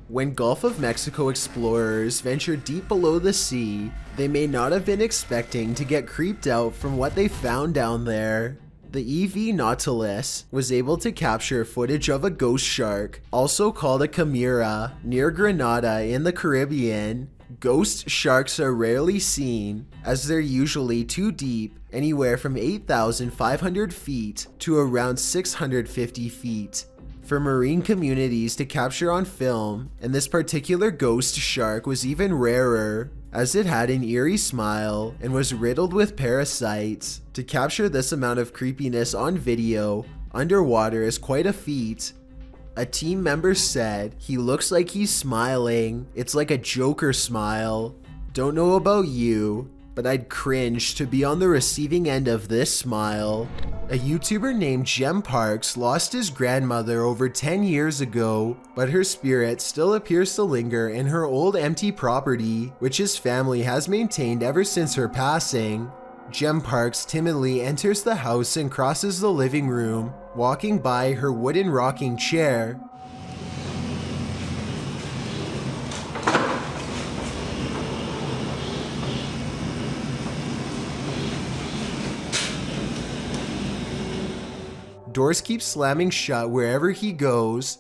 When Gulf of Mexico explorers ventured deep below the sea, they may not have been expecting to get creeped out from what they found down there. The EV Nautilus was able to capture footage of a ghost shark, also called a chimera, near Grenada in the Caribbean. Ghost sharks are rarely seen, as they're usually too deep, anywhere from 8,500 feet to around 650 feet. For marine communities to capture on film, and this particular ghost shark was even rarer, as it had an eerie smile and was riddled with parasites. To capture this amount of creepiness on video underwater is quite a feat. A team member said, "He looks like he's smiling. It's like a Joker smile. Don't know about you, but I'd cringe to be on the receiving end of this smile." A YouTuber named Jem Parks lost his grandmother over 10 years ago, but her spirit still appears to linger in her old empty property, which his family has maintained ever since her passing. Jem Parks timidly enters the house and crosses the living room, walking by her wooden rocking chair. Doors keep slamming shut wherever he goes.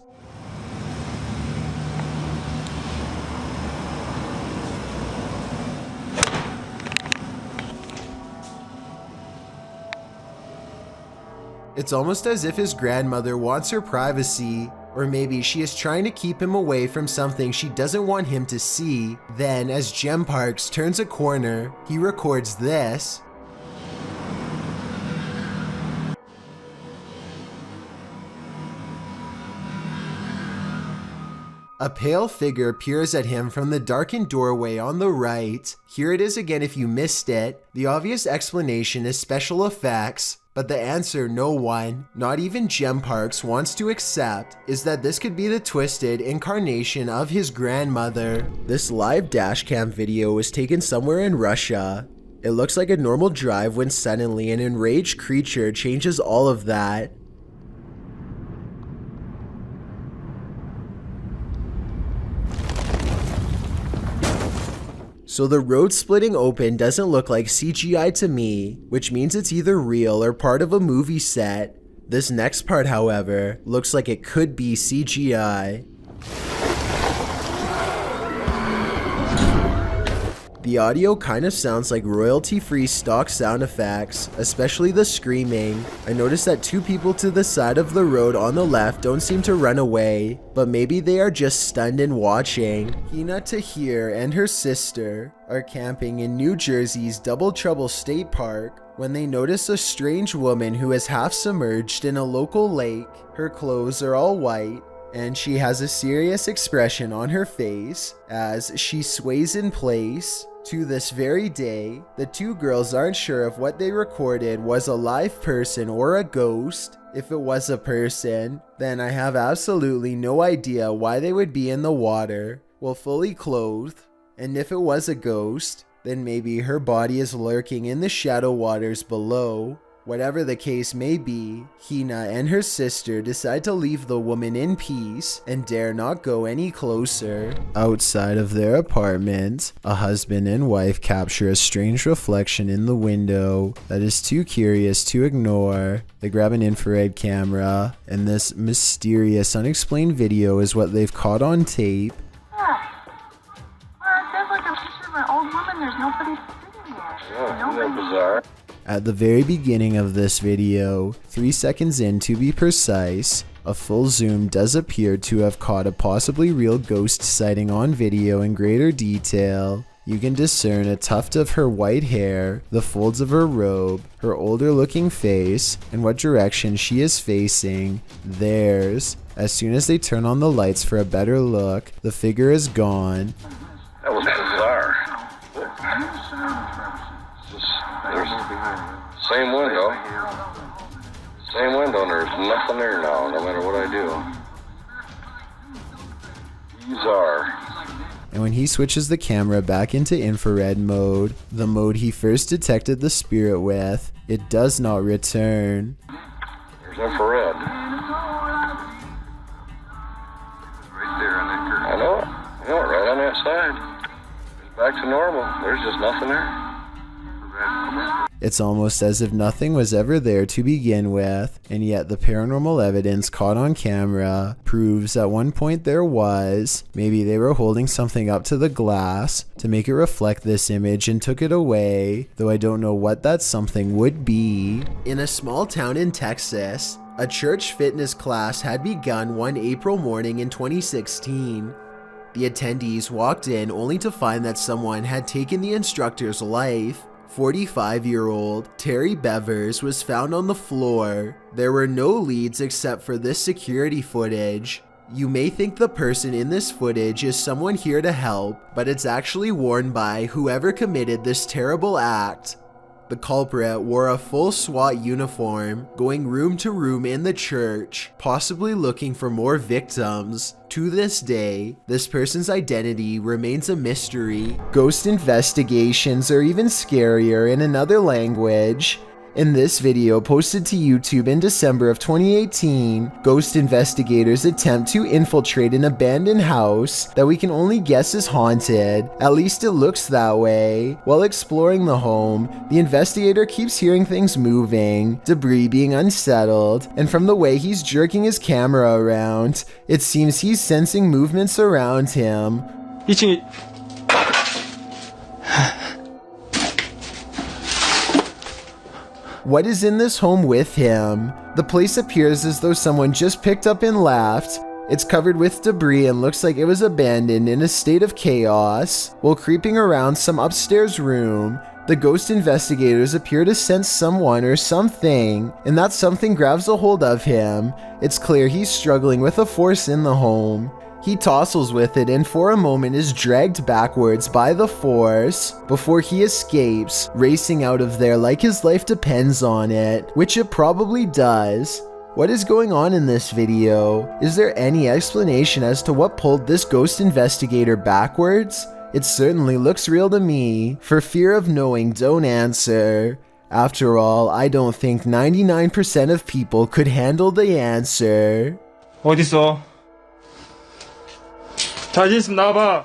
It's almost as if his grandmother wants her privacy, or maybe she is trying to keep him away from something she doesn't want him to see. Then, as Jem Parks turns a corner, he records this. A pale figure peers at him from the darkened doorway on the right. Here it is again if you missed it. The obvious explanation is special effects, but the answer no one, not even Jem Parks, wants to accept is that this could be the twisted incarnation of his grandmother. This live dashcam video was taken somewhere in Russia. It looks like a normal drive when suddenly an enraged creature changes all of that. So the road splitting open doesn't look like CGI to me, which means it's either real or part of a movie set. This next part, however, looks like it could be CGI. The audio kind of sounds like royalty-free stock sound effects, especially the screaming. I noticed that two people to the side of the road on the left don't seem to run away, but maybe they are just stunned and watching. Hina Tahir and her sister are camping in New Jersey's Double Trouble State Park when they notice a strange woman who is half submerged in a local lake. Her clothes are all white, and she has a serious expression on her face as she sways in place. To this very day, the two girls aren't sure if what they recorded was a live person or a ghost. If it was a person, then I have absolutely no idea why they would be in the water, while fully clothed. And if it was a ghost, then maybe her body is lurking in the shadow waters below. Whatever the case may be, Hina and her sister decide to leave the woman in peace and dare not go any closer. Outside of their apartment, a husband and wife capture a strange reflection in the window that is too curious to ignore. They grab an infrared camera, and this mysterious, unexplained video is what they've caught on tape. It feels like I'm picturing my old woman. There's nobody sitting there. Yeah, isn't that bizarre? At the very beginning of this video, 3 seconds in to be precise, a full zoom does appear to have caught a possibly real ghost sighting on video in greater detail. You can discern a tuft of her white hair, the folds of her robe, her older looking face, and what direction she is facing, theirs. As soon as they turn on the lights for a better look, the figure is gone. That was bizarre. Same window. Same window, and there's nothing there now, no matter what I do. Bizarre. And when he switches the camera back into infrared mode, the mode he first detected the spirit with, it does not return. There's infrared. Right there on that curtain. I know it. outside. It's back to normal. There's just nothing there. It's almost as if nothing was ever there to begin with, and yet the paranormal evidence caught on camera proves at one point there was. Maybe they were holding something up to the glass to make it reflect this image and took it away, though I don't know what that something would be. In a small town in Texas, a church fitness class had begun one April morning in 2016. The attendees walked in only to find that someone had taken the instructor's life. 45-year-old Terry Bevers was found on the floor. There were no leads except for this security footage. You may think the person in this footage is someone here to help, but it's actually worn by whoever committed this terrible act. The culprit wore a full SWAT uniform, going room to room in the church, possibly looking for more victims. To this day, this person's identity remains a mystery. Ghost investigations are even scarier in another language. In this video posted to YouTube in December of 2018, ghost investigators attempt to infiltrate an abandoned house that we can only guess is haunted. At least it looks that way. While exploring the home, the investigator keeps hearing things moving, debris being unsettled, and from the way he's jerking his camera around, it seems he's sensing movements around him. 2층에 What is in this home with him? The place appears as though someone just picked up and left. It's covered with debris and looks like it was abandoned in a state of chaos. While creeping around some upstairs room, the ghost investigators appear to sense someone or something, and that something grabs a hold of him. It's clear he's struggling with a force in the home. He tussles with it and for a moment is dragged backwards by the force before he escapes, racing out of there like his life depends on it, which it probably does. What is going on in this video? Is there any explanation as to what pulled this ghost investigator backwards? It certainly looks real to me. For fear of knowing, don't answer. After all, I don't think 99% of people could handle the answer. 어딨어? 자신 있으면 나와봐.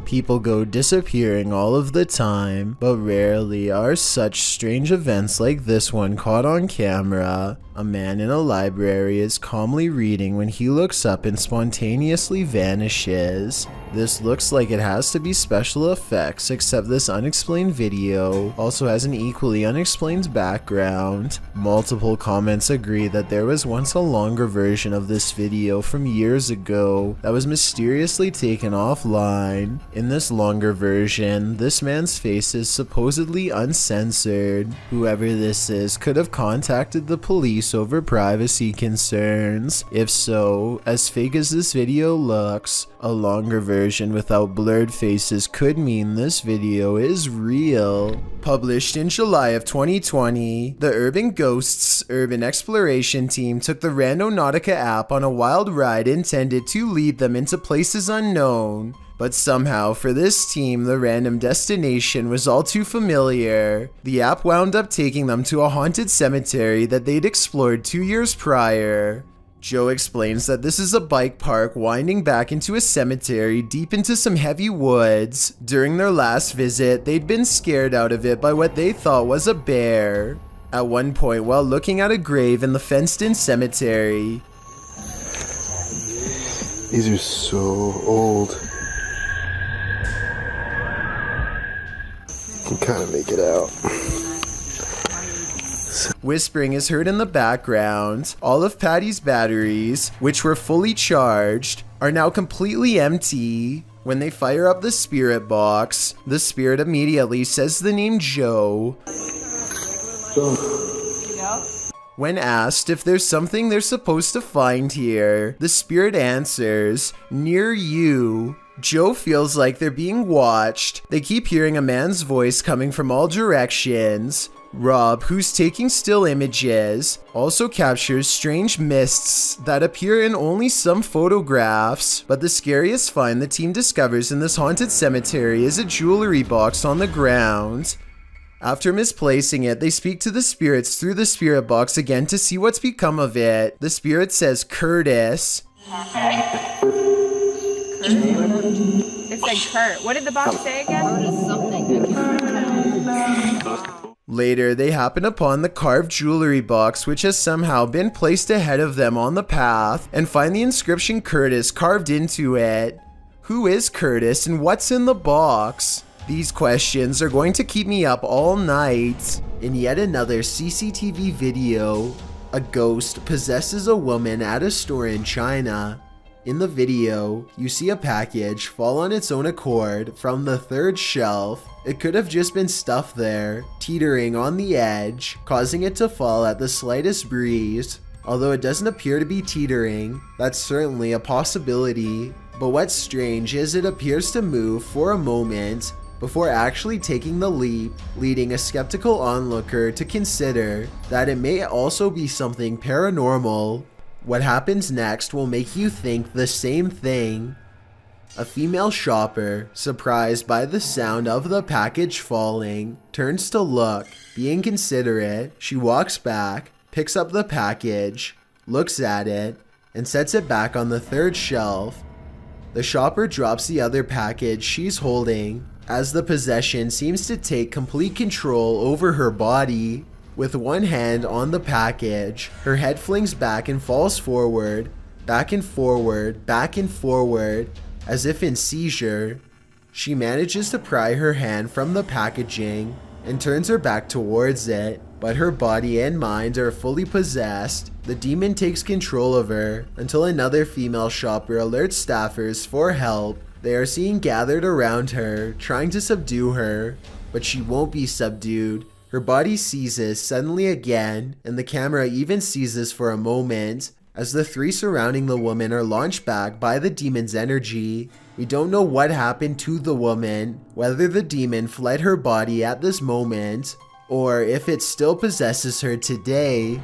People go disappearing all of the time, but rarely are such strange events like this one caught on camera. A man in a library is calmly reading when he looks up and spontaneously vanishes. This looks like it has to be special effects, except this unexplained video also has an equally unexplained background. Multiple comments agree that there was once a longer version of this video from years ago that was mysteriously taken offline. In this longer version, this man's face is supposedly uncensored. Whoever this is could have contacted the police over privacy concerns. If so, as fake as this video looks, a longer version without blurred faces could mean this video is real. Published in July of 2020, the Urban Ghosts Urban Exploration team took the Randonautica app on a wild ride intended to lead them into places unknown. But somehow, for this team, the random destination was all too familiar. The app wound up taking them to a haunted cemetery that they'd explored 2 years prior. Joe explains that this is a bike park winding back into a cemetery deep into some heavy woods. During their last visit, they'd been scared out of it by what they thought was a bear. At one point, while looking at a grave in the fenced-in cemetery, these are so old. Can kind of make it out. Whispering is heard in the background. All of Patty's batteries, which were fully charged, are now completely empty. When they fire up the spirit box, the spirit immediately says the name Joe. When asked if there's something they're supposed to find here, the spirit answers, "Near you." Joe feels like they're being watched. They keep hearing a man's voice coming from all directions. Rob, who's taking still images, also captures strange mists that appear in only some photographs. But the scariest find the team discovers in this haunted cemetery is a jewelry box on the ground. After misplacing it, they speak to the spirits through the spirit box again to see what's become of it. The spirit says Curtis. It said Kurt. What did the box say again? Later, they happen upon the carved jewelry box, which has somehow been placed ahead of them on the path, and find the inscription Curtis carved into it. Who is Curtis and what's in the box? These questions are going to keep me up all night. In yet another CCTV video, a ghost possesses a woman at a store in China. In the video, you see a package fall on its own accord from the third shelf. It could have just been stuff there, teetering on the edge, causing it to fall at the slightest breeze. Although it doesn't appear to be teetering, that's certainly a possibility. But what's strange is it appears to move for a moment before actually taking the leap, leading a skeptical onlooker to consider that it may also be something paranormal. What happens next will make you think the same thing. A female shopper, surprised by the sound of the package falling, turns to look. Being considerate, she walks back, picks up the package, looks at it, and sets it back on the third shelf. The shopper drops the other package she's holding, as the possession seems to take complete control over her body. With one hand on the package, her head flings back and falls forward, back and forward, back and forward, as if in seizure. She manages to pry her hand from the packaging and turns her back towards it, but her body and mind are fully possessed. The demon takes control of her until another female shopper alerts staffers for help. They are seen gathered around her, trying to subdue her, but she won't be subdued. Her body seizes suddenly again, and the camera even seizes for a moment, as the three surrounding the woman are launched back by the demon's energy. We don't know what happened to the woman, whether the demon fled her body at this moment, or if it still possesses her today.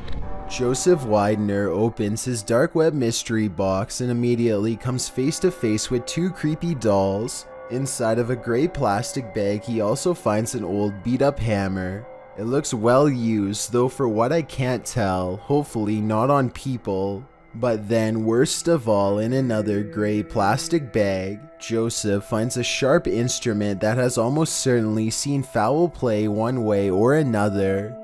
Joseph Widener opens his dark web mystery box and immediately comes face to face with two creepy dolls. Inside of a gray plastic bag, he also finds an old beat up hammer. It looks well used, though for what I can't tell, hopefully not on people. But then, worst of all, in another gray plastic bag, Joseph finds a sharp instrument that has almost certainly seen foul play one way or another.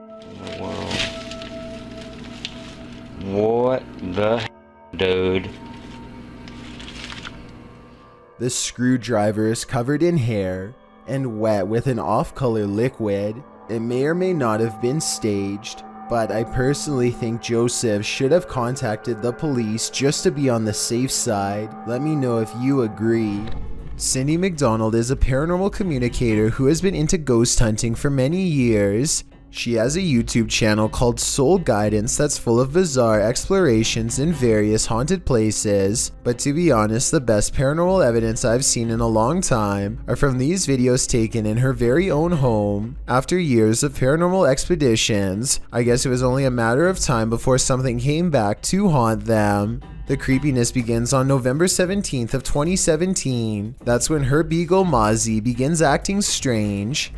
What the dude? The screwdriver is covered in hair and wet with an off-color liquid. It may or may not have been staged, but I personally think Joseph should have contacted the police just to be on the safe side. Let me know if you agree. Cindy McDonald is a paranormal communicator who has been into ghost hunting for many years. She has a YouTube channel called Soul Guidance that's full of bizarre explorations in various haunted places, but to be honest, the best paranormal evidence I've seen in a long time are from these videos taken in her very own home. After years of paranormal expeditions, I guess it was only a matter of time before something came back to haunt them. The creepiness begins on November 17th of 2017. That's when her beagle Mozzie begins acting strange.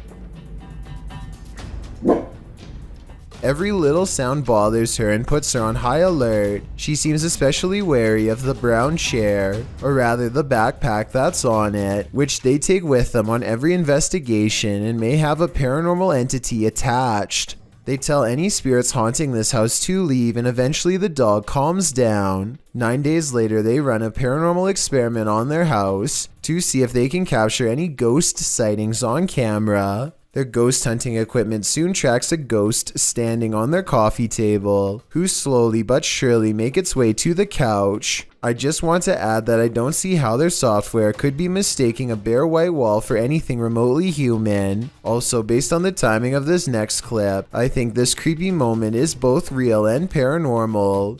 Every little sound bothers her and puts her on high alert. She seems especially wary of the brown chair, or rather the backpack that's on it, which they take with them on every investigation and may have a paranormal entity attached. They tell any spirits haunting this house to leave, and eventually the dog calms down. 9 days later, they run a paranormal experiment on their house to see if they can capture any ghost sightings on camera. Their ghost hunting equipment soon tracks a ghost standing on their coffee table, who slowly but surely make its way to the couch. I just want to add that I don't see how their software could be mistaking a bare white wall for anything remotely human. Also, based on the timing of this next clip, I think this creepy moment is both real and paranormal.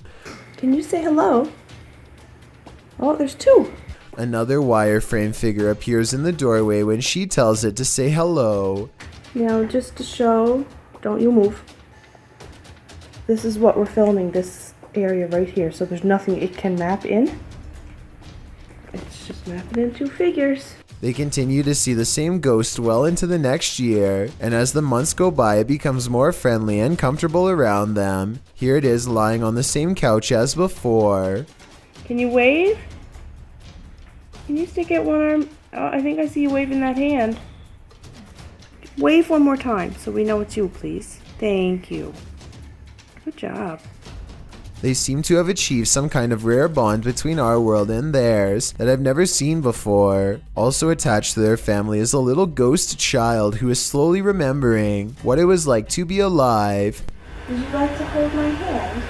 Can you say hello? Oh, there's two. Another wireframe figure appears in the doorway when she tells it to say hello. Now, just to show, don't you move. This is what we're filming, this area right here, so there's nothing it can map in. It's just mapping in two figures. They continue to see the same ghost well into the next year, and as the months go by, it becomes more friendly and comfortable around them. Here it is lying on the same couch as before. Can you wave? Can you stick out one arm? Oh, I think I see you waving that hand. Wave one more time so we know it's you, please. Thank you. Good job. They seem to have achieved some kind of rare bond between our world and theirs that I've never seen before. Also attached to their family is a little ghost child who is slowly remembering what it was like to be alive. Would you like to hold my hand?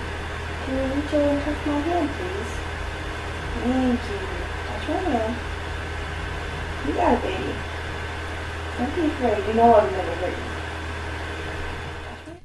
Can you reach over and touch my hand, please? Thank you. Touch my hand. You got it, baby. Don't be afraid. You know I'm never hurt you.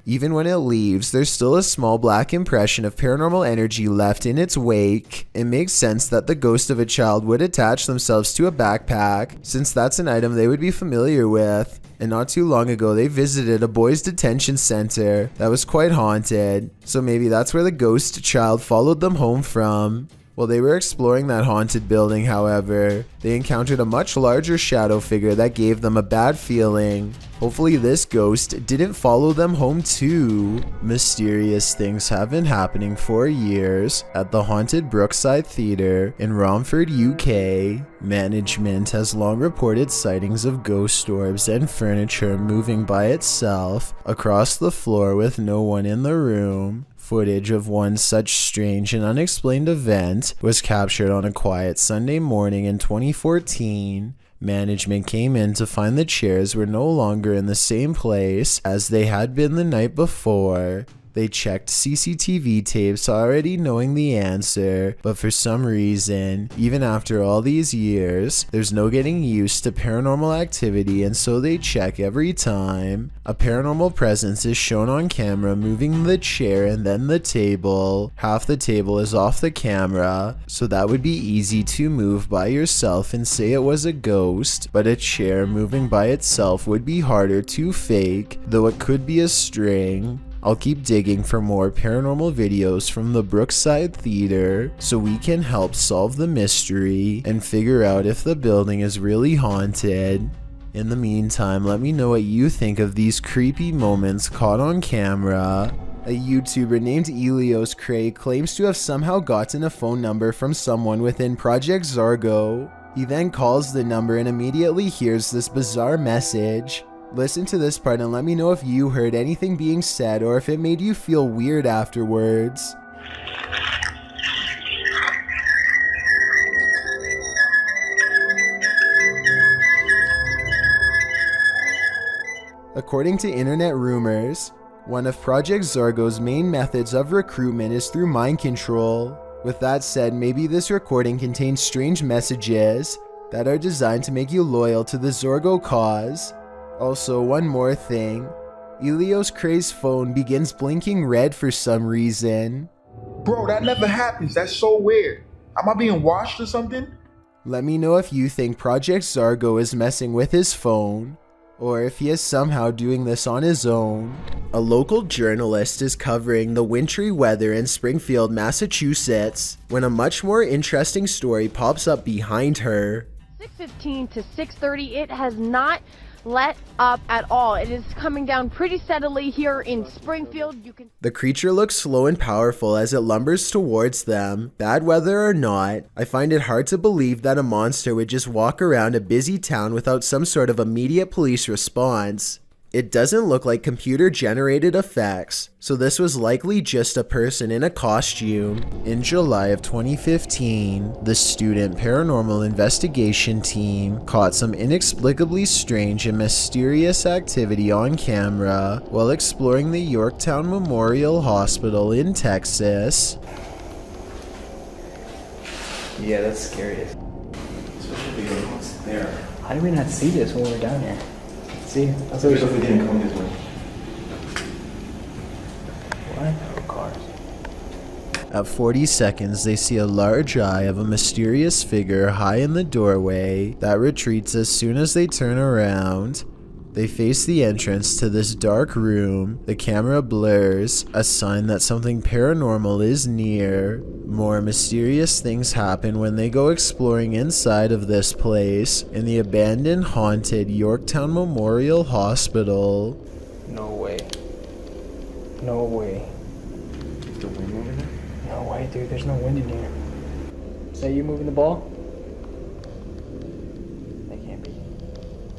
Even when it leaves, there's still a small black impression of paranormal energy left in its wake. It makes sense that the ghost of a child would attach themselves to a backpack, since that's an item they would be familiar with. And not too long ago, they visited a boys' detention center that was quite haunted, so maybe that's where the ghost child followed them home from. While they were exploring that haunted building, however, they encountered a much larger shadow figure that gave them a bad feeling. Hopefully this ghost didn't follow them home too. Mysterious things have been happening for years at the haunted Brookside Theatre in Romford, UK. Management has long reported sightings of ghost orbs and furniture moving by itself across the floor with no one in the room. Footage of one such strange and unexplained event was captured on a quiet Sunday morning in 2014. Management came in to find the chairs were no longer in the same place as they had been the night before. They checked CCTV tapes already knowing the answer, but for some reason, even after all these years, there's no getting used to paranormal activity, and so they check every time. A paranormal presence is shown on camera moving the chair and then the table. Half the table is off the camera, so that would be easy to move by yourself and say it was a ghost, but a chair moving by itself would be harder to fake, though it could be a string. I'll keep digging for more paranormal videos from the Brookside Theatre so we can help solve the mystery and figure out if the building is really haunted. In the meantime, let me know what you think of these creepy moments caught on camera. A YouTuber named Elios Cray claims to have somehow gotten a phone number from someone within Project Zorgo. He then calls the number and immediately hears this bizarre message. Listen to this part and let me know if you heard anything being said or if it made you feel weird afterwards. According to internet rumors, one of Project Zorgo's main methods of recruitment is through mind control. With that said, maybe this recording contains strange messages that are designed to make you loyal to the Zorgo cause. Also, one more thing. Elios Cray's phone begins blinking red for some reason. Bro, that never happens. That's so weird. Am I being watched or something? Let me know if you think Project Zorgo is messing with his phone, or if he is somehow doing this on his own. A local journalist is covering the wintry weather in Springfield, Massachusetts, when a much more interesting story pops up behind her. 6:15 to 6:30, it has not let up at all. It is coming down pretty steadily here in Springfield. The creature looks slow and powerful as it lumbers towards them. Bad weather or not, I find it hard to believe that a monster would just walk around a busy town without some sort of immediate police response. It doesn't look like computer-generated effects, so this was likely just a person in a costume. In July of 2015, the student paranormal investigation team caught some inexplicably strange and mysterious activity on camera while exploring the Yorktown Memorial Hospital in Texas. Yeah, that's scary. Especially if we there. How did we not see this when we were down here? See, that's what we didn't come this way. What? Oh, cars. At 40 seconds, they see a large eye of a mysterious figure high in the doorway that retreats as soon as they turn around. They face the entrance to this dark room. The camera blurs, a sign that something paranormal is near. More mysterious things happen when they go exploring inside of this place in the abandoned, haunted Yorktown Memorial Hospital. No way. No way. Is the wind moving there? No way, dude. There's no wind in here. Is that you moving the ball? That can't be.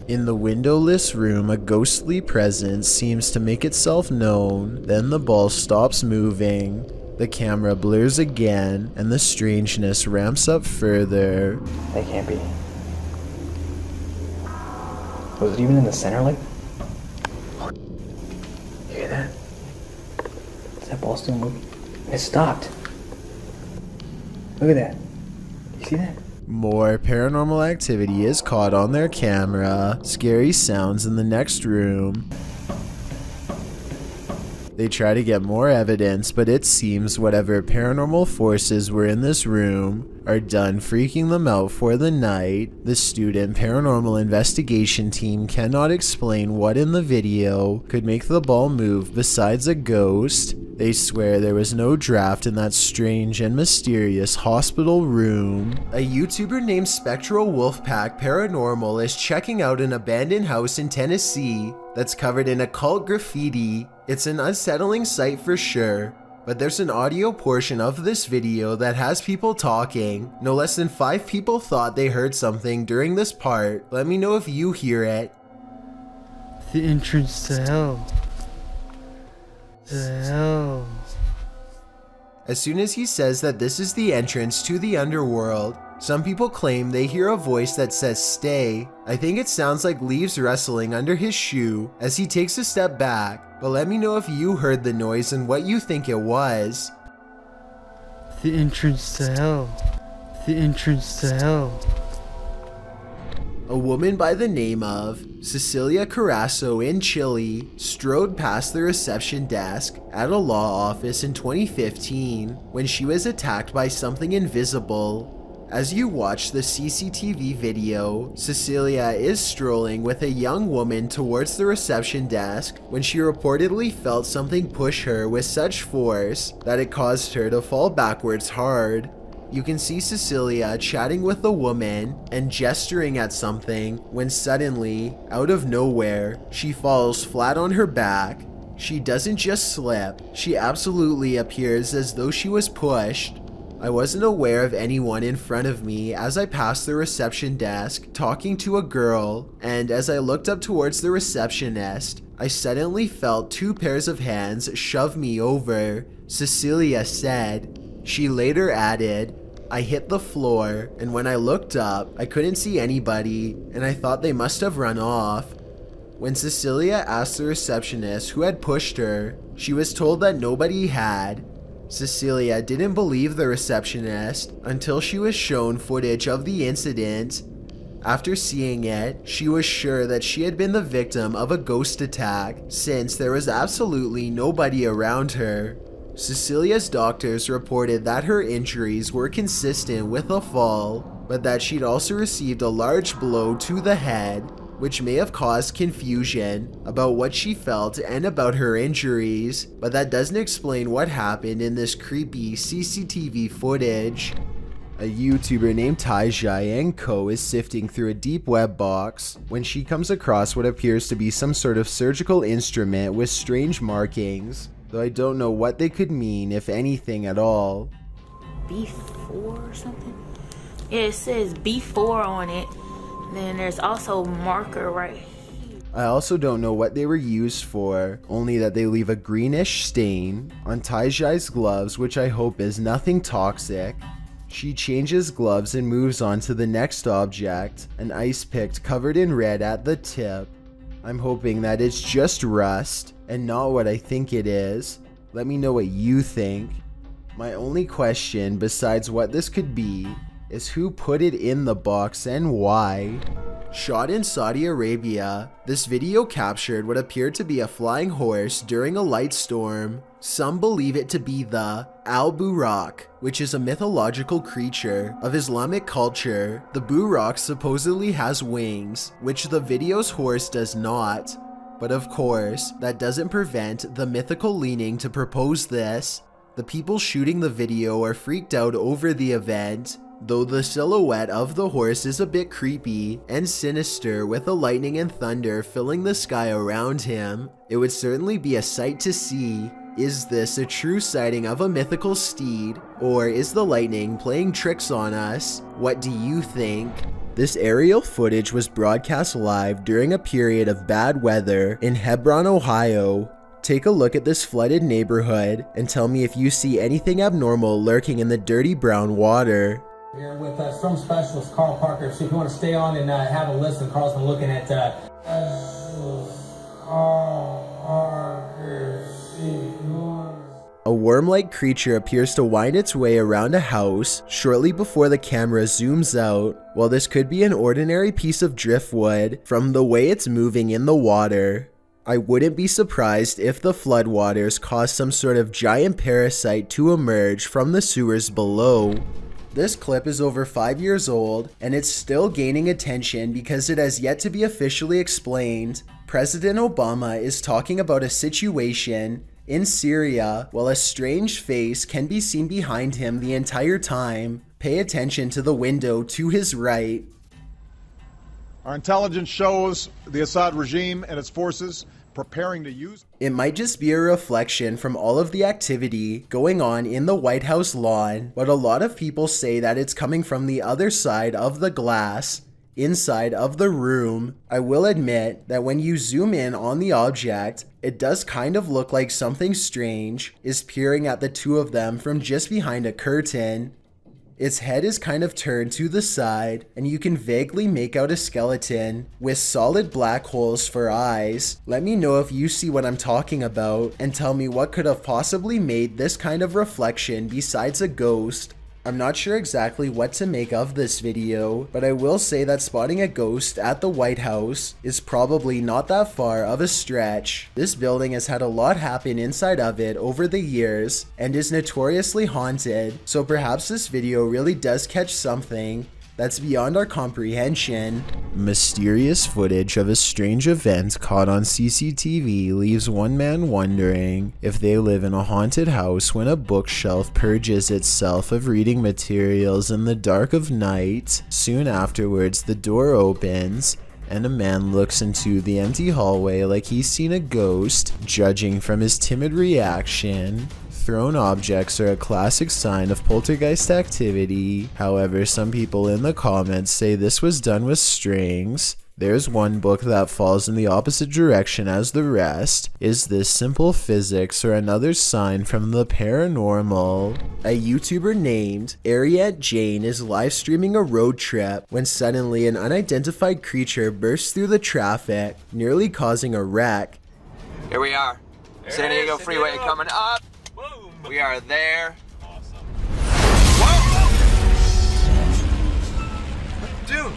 In the windowless room, a ghostly presence seems to make itself known. Then the ball stops moving. The camera blurs again, and the strangeness ramps up further. That can't be. Was it even in the center, like? You hear that? Is that ball still moving? It stopped. Look at that. You see that? More paranormal activity is caught on their camera. Scary sounds in the next room. They try to get more evidence, but it seems whatever paranormal forces were in this room are done freaking them out for the night. The student paranormal investigation team cannot explain what in the video could make the ball move besides a ghost. They swear there was no draft in that strange and mysterious hospital room. A YouTuber named Spectral Wolfpack Paranormal is checking out an abandoned house in Tennessee that's covered in occult graffiti. It's an unsettling sight for sure, but there's an audio portion of this video that has people talking. No less than 5 people thought they heard something during this part. Let me know if you hear it. The entrance to hell. The hell. As soon as he says that this is the entrance to the underworld, some people claim they hear a voice that says stay. I think it sounds like leaves rustling under his shoe as he takes a step back, but let me know if you heard the noise and what you think it was. The entrance to hell. The entrance to hell. A woman by the name of Cecilia Carrasso in Chile strode past the reception desk at a law office in 2015 when she was attacked by something invisible. As you watch the CCTV video, Cecilia is strolling with a young woman towards the reception desk when she reportedly felt something push her with such force that it caused her to fall backwards hard. You can see Cecilia chatting with the woman and gesturing at something when suddenly, out of nowhere, she falls flat on her back. She doesn't just slip, she absolutely appears as though she was pushed. I wasn't aware of anyone in front of me as I passed the reception desk talking to a girl, and as I looked up towards the receptionist, I suddenly felt 2 pairs of hands shove me over, Cecilia said. She later added, I hit the floor, and when I looked up, I couldn't see anybody, and I thought they must have run off. When Cecilia asked the receptionist who had pushed her, she was told that nobody had. Cecilia didn't believe the receptionist until she was shown footage of the incident. After seeing it, she was sure that she had been the victim of a ghost attack since there was absolutely nobody around her. Cecilia's doctors reported that her injuries were consistent with a fall, but that she'd also received a large blow to the head, which may have caused confusion about what she felt and about her injuries, but that doesn't explain what happened in this creepy CCTV footage. A YouTuber named Taijai & Co is sifting through a deep web box when she comes across what appears to be some sort of surgical instrument with strange markings, though I don't know what they could mean, if anything at all. B4 or something? Yeah, it says B4 on it. Then there's also marker right here. I also don't know what they were used for, only that they leave a greenish stain on Taijai's gloves, which I hope is nothing toxic. She changes gloves and moves on to the next object, an ice pick covered in red at the tip. I'm hoping that it's just rust and not what I think it is. Let me know what you think. My only question, besides what this could be, is who put it in the box and why? Shot in Saudi Arabia, this video captured what appeared to be a flying horse during a light storm. Some believe it to be the Al-Buraq, which is a mythological creature of Islamic culture. The Buraq supposedly has wings, which the video's horse does not. But of course, that doesn't prevent the mythical leaning to propose this. The people shooting the video are freaked out over the event, though the silhouette of the horse is a bit creepy and sinister with the lightning and thunder filling the sky around him. It would certainly be a sight to see. Is this a true sighting of a mythical steed, or is the lightning playing tricks on us? What do you think? This aerial footage was broadcast live during a period of bad weather in Hebron, Ohio. Take a look at this flooded neighborhood and tell me if you see anything abnormal lurking in the dirty brown water. We're with storm specialist Carl Parker, so if you want to stay on and have a listen, Carl's been looking at A worm-like creature appears to wind its way around a house shortly before the camera zooms out. While this could be an ordinary piece of driftwood from the way it's moving in the water, I wouldn't be surprised if the floodwaters caused some sort of giant parasite to emerge from the sewers below. This clip is over 5 years old, and it's still gaining attention because it has yet to be officially explained. President Obama is talking about a situation in Syria while a strange face can be seen behind him the entire time. Pay attention to the window to his right. Our intelligence shows the Assad regime and its forces preparing to use. It might just be a reflection from all of the activity going on in the White House lawn, but a lot of people say that it's coming from the other side of the glass, inside of the room. I will admit that when you zoom in on the object, it does kind of look like something strange is peering at the two of them from just behind a curtain. Its head is kind of turned to the side, and you can vaguely make out a skeleton with solid black holes for eyes. Let me know if you see what I'm talking about, and tell me what could have possibly made this kind of reflection besides a ghost. I'm not sure exactly what to make of this video, but I will say that spotting a ghost at the White House is probably not that far of a stretch. This building has had a lot happen inside of it over the years and is notoriously haunted, so perhaps this video really does catch something that's beyond our comprehension. Mysterious footage of a strange event caught on CCTV leaves one man wondering if they live in a haunted house when a bookshelf purges itself of reading materials in the dark of night. Soon afterwards, the door opens and a man looks into the empty hallway like he's seen a ghost. Judging from his timid reaction, thrown objects are a classic sign of poltergeist activity. However, some people in the comments say this was done with strings. There's one book that falls in the opposite direction as the rest. Is this simple physics or another sign from the paranormal? A YouTuber named Ariette Jane is live streaming a road trip when suddenly an unidentified creature bursts through the traffic, nearly causing a wreck. Here we are. San Diego Freeway coming up. We are there. Awesome. Whoa! Dude!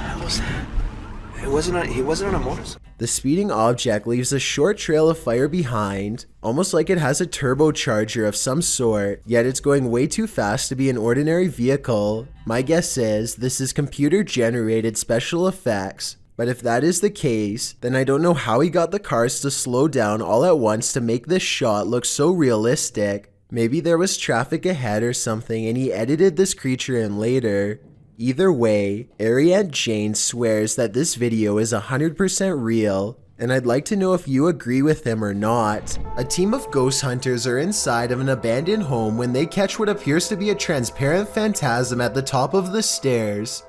What was that? He wasn't on a motorcycle. The speeding object leaves a short trail of fire behind, almost like it has a turbocharger of some sort, yet it's going way too fast to be an ordinary vehicle. My guess is this is computer-generated special effects. But if that is the case, then I don't know how he got the cars to slow down all at once to make this shot look so realistic. Maybe there was traffic ahead or something and he edited this creature in later. Either way, Ariette Jane swears that this video is 100% real, and I'd like to know if you agree with him or not. A team of ghost hunters are inside of an abandoned home when they catch what appears to be a transparent phantasm at the top of the stairs.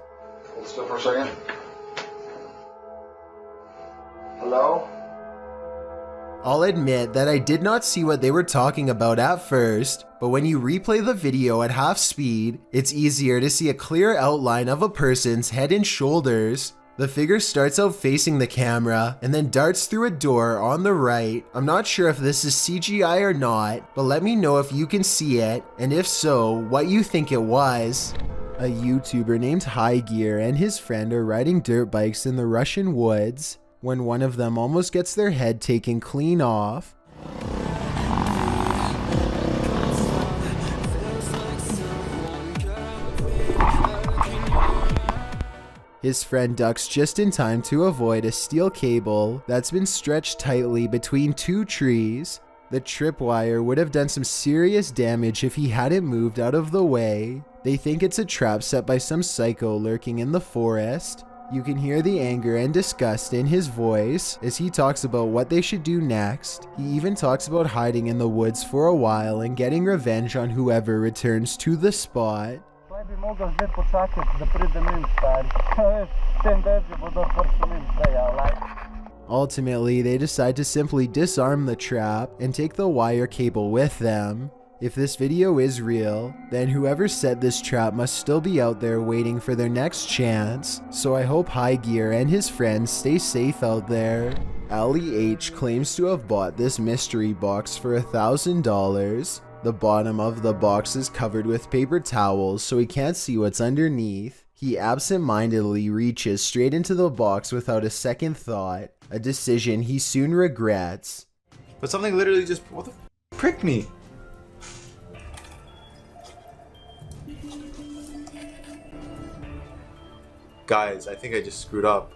Hold still for a second. Hello? I'll admit that I did not see what they were talking about at first, but when you replay the video at half speed, it's easier to see a clear outline of a person's head and shoulders. The figure starts out facing the camera and then darts through a door on the right. I'm not sure if this is CGI or not, but let me know if you can see it, and if so, what you think it was. A YouTuber named High Gear and his friend are riding dirt bikes in the Russian woods when one of them almost gets their head taken clean off. His friend ducks just in time to avoid a steel cable that's been stretched tightly between two trees. The tripwire would have done some serious damage if he hadn't moved out of the way. They think it's a trap set by some psycho lurking in the forest. You can hear the anger and disgust in his voice as he talks about what they should do next. He even talks about hiding in the woods for a while and getting revenge on whoever returns to the spot. Ultimately, they decide to simply disarm the trap and take the wire cable with them. If this video is real, then whoever set this trap must still be out there waiting for their next chance, so I hope High Gear and his friends stay safe out there. Ali H claims to have bought this mystery box for $1,000. The bottom of the box is covered with paper towels so he can't see what's underneath. He absent-mindedly reaches straight into the box without a second thought, a decision he soon regrets. But something literally just, what the pricked me? Guys, I think I just screwed up.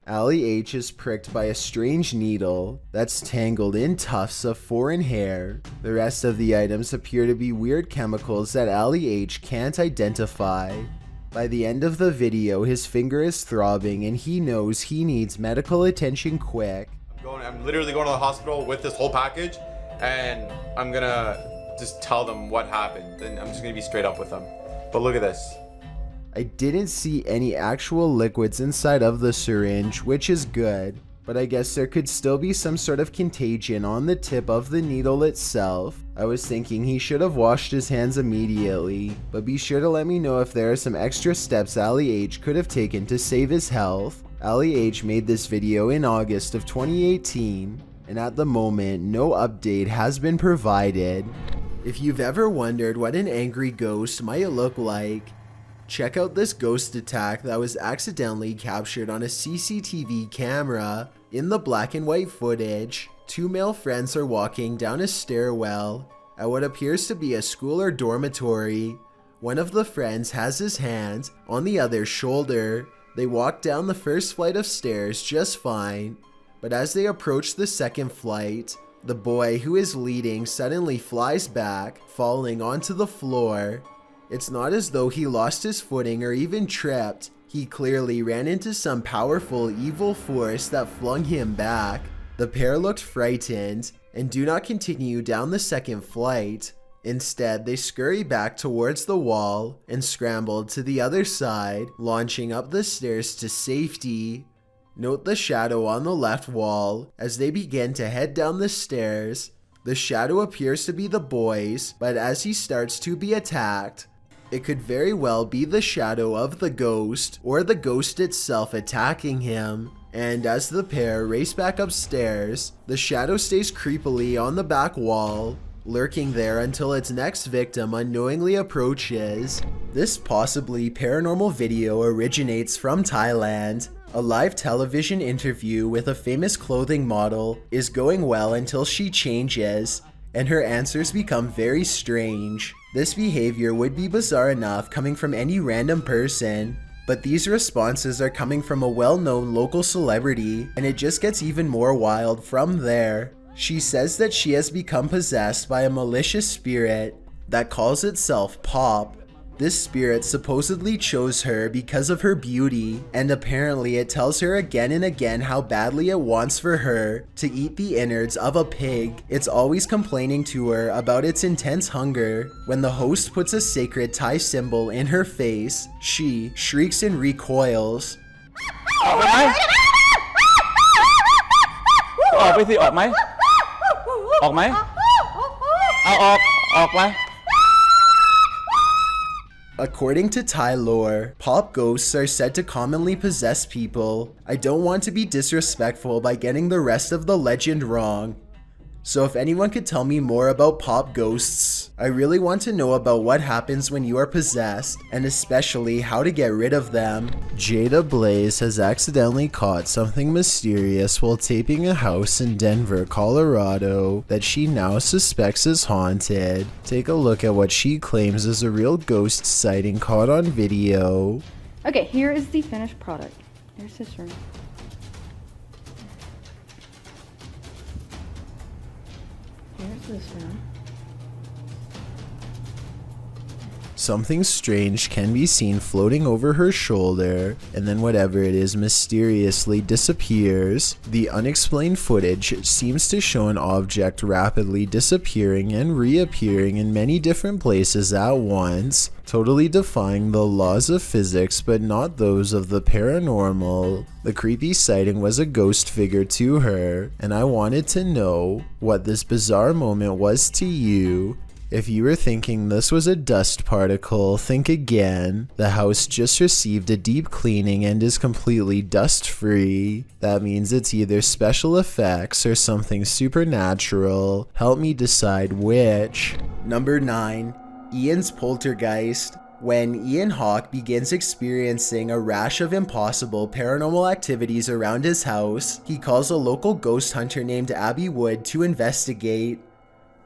Ali H is pricked by a strange needle that's tangled in tufts of foreign hair. The rest of the items appear to be weird chemicals that Ali H can't identify. By the end of the video, his finger is throbbing and he knows he needs medical attention quick. I'm literally going to the hospital with this whole package, and I'm gonna just tell them what happened, and I'm just gonna be straight up with them. But look at this. I didn't see any actual liquids inside of the syringe, which is good, but I guess there could still be some sort of contagion on the tip of the needle itself. I was thinking he should have washed his hands immediately, but be sure to let me know if there are some extra steps Ali H could have taken to save his health. Ali H made this video in August of 2018, and at the moment, no update has been provided. If you've ever wondered what an angry ghost might look like, check out this ghost attack that was accidentally captured on a CCTV camera. In the black and white footage, two male friends are walking down a stairwell at what appears to be a school or dormitory. One of the friends has his hand on the other's shoulder. They walk down the first flight of stairs just fine, but as they approach the second flight, the boy who is leading suddenly flies back, falling onto the floor. It's not as though he lost his footing or even tripped. He clearly ran into some powerful evil force that flung him back. The pair looked frightened and do not continue down the second flight. Instead, they scurry back towards the wall and scramble to the other side, launching up the stairs to safety. Note the shadow on the left wall as they begin to head down the stairs. The shadow appears to be the boy's, but as he starts to be attacked, it could very well be the shadow of the ghost or the ghost itself attacking him. And as the pair race back upstairs, the shadow stays creepily on the back wall, lurking there until its next victim unknowingly approaches. This possibly paranormal video originates from Thailand. A live television interview with a famous clothing model is going well until she changes, and her answers become very strange. This behavior would be bizarre enough coming from any random person, but these responses are coming from a well-known local celebrity, and it just gets even more wild from there. She says that she has become possessed by a malicious spirit that calls itself Pop. This spirit supposedly chose her because of her beauty, and apparently it tells her again and again how badly it wants for her to eat the innards of a pig. It's always complaining to her about its intense hunger. When the host puts a sacred Thai symbol in her face, she shrieks and recoils. ออกไปไหมออกไปสิออกไหมออกไหมเอาออกไป According to Thai lore, pop ghosts are said to commonly possess people. I don't want to be disrespectful by getting the rest of the legend wrong, so if anyone could tell me more about pop ghosts, I really want to know about what happens when you are possessed, and especially how to get rid of them. Jada Blaze has accidentally caught something mysterious while taping a house in Denver, Colorado that she now suspects is haunted. Take a look at what she claims is a real ghost sighting caught on video. Okay, here is the finished product. Here's this room. Here's this room. Something strange can be seen floating over her shoulder, and then whatever it is mysteriously disappears. The unexplained footage seems to show an object rapidly disappearing and reappearing in many different places at once, totally defying the laws of physics but not those of the paranormal. The creepy sighting was a ghost figure to her, and I wanted to know what this bizarre moment was to you. If you were thinking this was a dust particle, think again. The house just received a deep cleaning and is completely dust-free. That means it's either special effects or something supernatural. Help me decide which. Number 9. Ian's Poltergeist. When Ian Hawke begins experiencing a rash of impossible paranormal activities around his house, he calls a local ghost hunter named Abby Wood to investigate.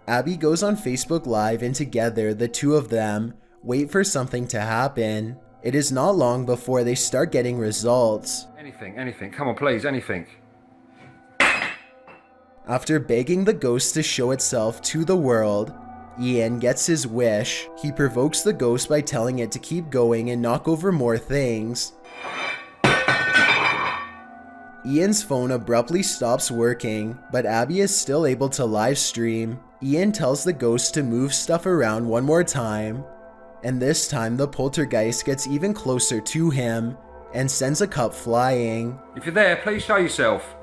Abby goes on Facebook Live, and together, the two of them wait for something to happen. It is not long before they start getting results. Anything, come on please, anything. After begging the ghost to show itself to the world, Ian gets his wish. He provokes the ghost by telling it to keep going and knock over more things. Ian's phone abruptly stops working, but Abby is still able to live stream. Ian tells the ghost to move stuff around one more time, and this time the poltergeist gets even closer to him and sends a cup flying. If you're there, please show yourself.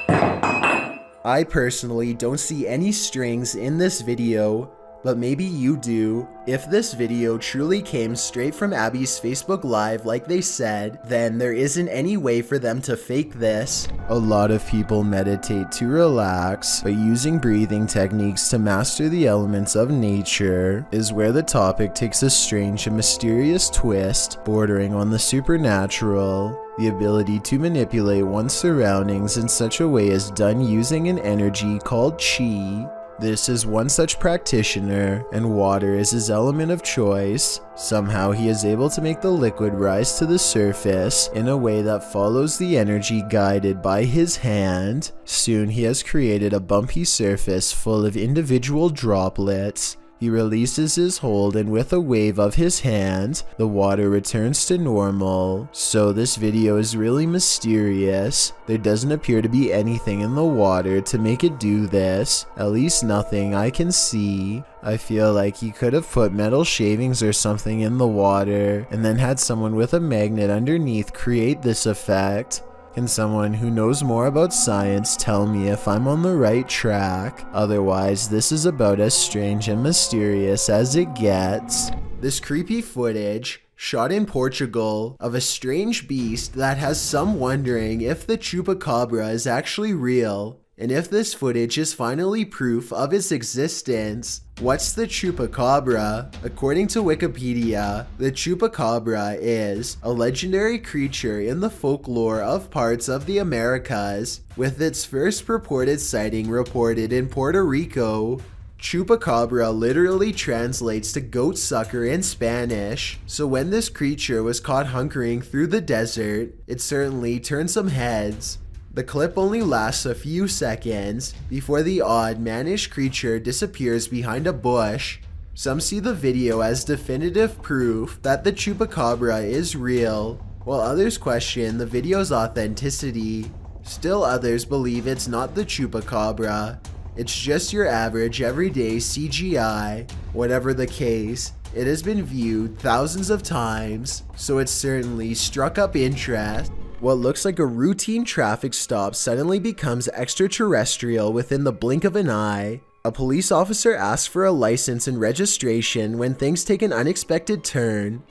I personally don't see any strings in this video, but maybe you do. If this video truly came straight from Abby's Facebook Live like they said, then there isn't any way for them to fake this. A lot of people meditate to relax, but using breathing techniques to master the elements of nature is where the topic takes a strange and mysterious twist, bordering on the supernatural. The ability to manipulate one's surroundings in such a way is done using an energy called chi. This is one such practitioner, and water is his element of choice. Somehow he is able to make the liquid rise to the surface in a way that follows the energy guided by his hand. Soon he has created a bumpy surface full of individual droplets. He releases his hold, and with a wave of his hand, the water returns to normal. So this video is really mysterious. There doesn't appear to be anything in the water to make it do this. At least nothing I can see. I feel like he could have put metal shavings or something in the water, and then had someone with a magnet underneath create this effect. Can someone who knows more about science tell me if I'm on the right track? Otherwise, this is about as strange and mysterious as it gets. This creepy footage, shot in Portugal, of a strange beast that has some wondering if the Chupacabra is actually real, and if this footage is finally proof of its existence. What's the Chupacabra? According to Wikipedia, the Chupacabra is a legendary creature in the folklore of parts of the Americas, with its first purported sighting reported in Puerto Rico. Chupacabra literally translates to goat sucker in Spanish, so when this creature was caught hunkering through the desert, it certainly turned some heads. The clip only lasts a few seconds before the odd, mannish creature disappears behind a bush. Some see the video as definitive proof that the Chupacabra is real, while others question the video's authenticity. Still others believe it's not the Chupacabra. It's just your average everyday CGI. Whatever the case, it has been viewed thousands of times, so it certainly struck up interest. What looks like a routine traffic stop suddenly becomes extraterrestrial within the blink of an eye. A police officer asks for a license and registration when things take an unexpected turn.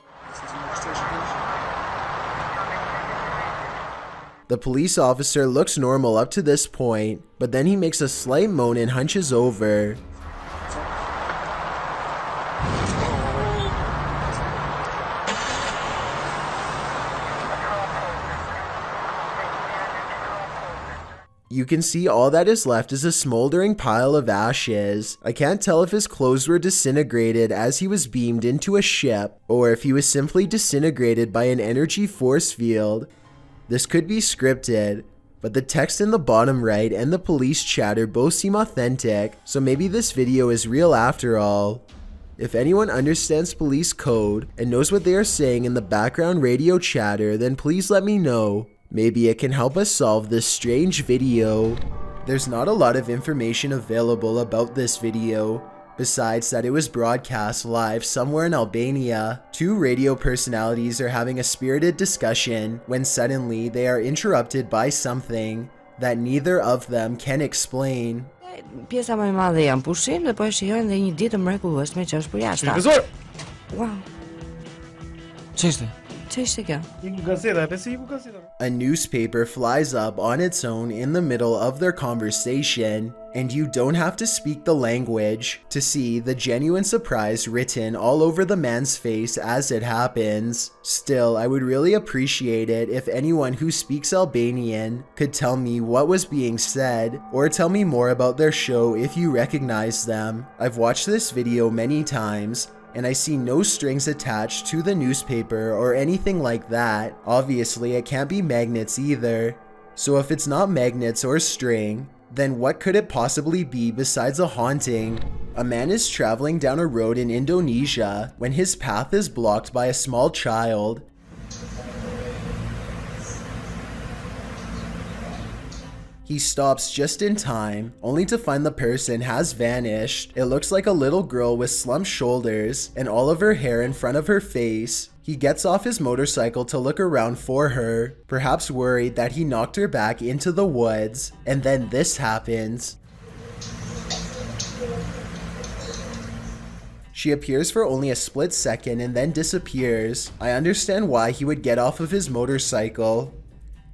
The police officer looks normal up to this point, but then he makes a slight moan and hunches over. You can see all that is left is a smoldering pile of ashes. I can't tell if his clothes were disintegrated as he was beamed into a ship, or if he was simply disintegrated by an energy force field. This could be scripted, but the text in the bottom right and the police chatter both seem authentic, so maybe this video is real after all. If anyone understands police code and knows what they are saying in the background radio chatter, then please let me know. Maybe it can help us solve this strange video. There's not a lot of information available about this video, besides that it was broadcast live somewhere in Albania. Two radio personalities are having a spirited discussion when suddenly they are interrupted by something that neither of them can explain. Pjesa më e madhe janë pushim dhe po e shijojnë dhe një ditë mrekullueshme që është për jashtë. Wow. Ç'ishte? Ç'ishte kjo? A newspaper flies up on its own in the middle of their conversation, and you don't have to speak the language to see the genuine surprise written all over the man's face as it happens. Still, I would really appreciate it if anyone who speaks Albanian could tell me what was being said, or tell me more about their show if you recognize them. I've watched this video many times, and I see no strings attached to the newspaper or anything like that. Obviously, it can't be magnets either. So if it's not magnets or string, then what could it possibly be besides a haunting? A man is traveling down a road in Indonesia when his path is blocked by a small child. He stops just in time, only to find the person has vanished. It looks like a little girl with slumped shoulders and all of her hair in front of her face. He gets off his motorcycle to look around for her, perhaps worried that he knocked her back into the woods, and then this happens. She appears for only a split second and then disappears. I understand why he would get off of his motorcycle,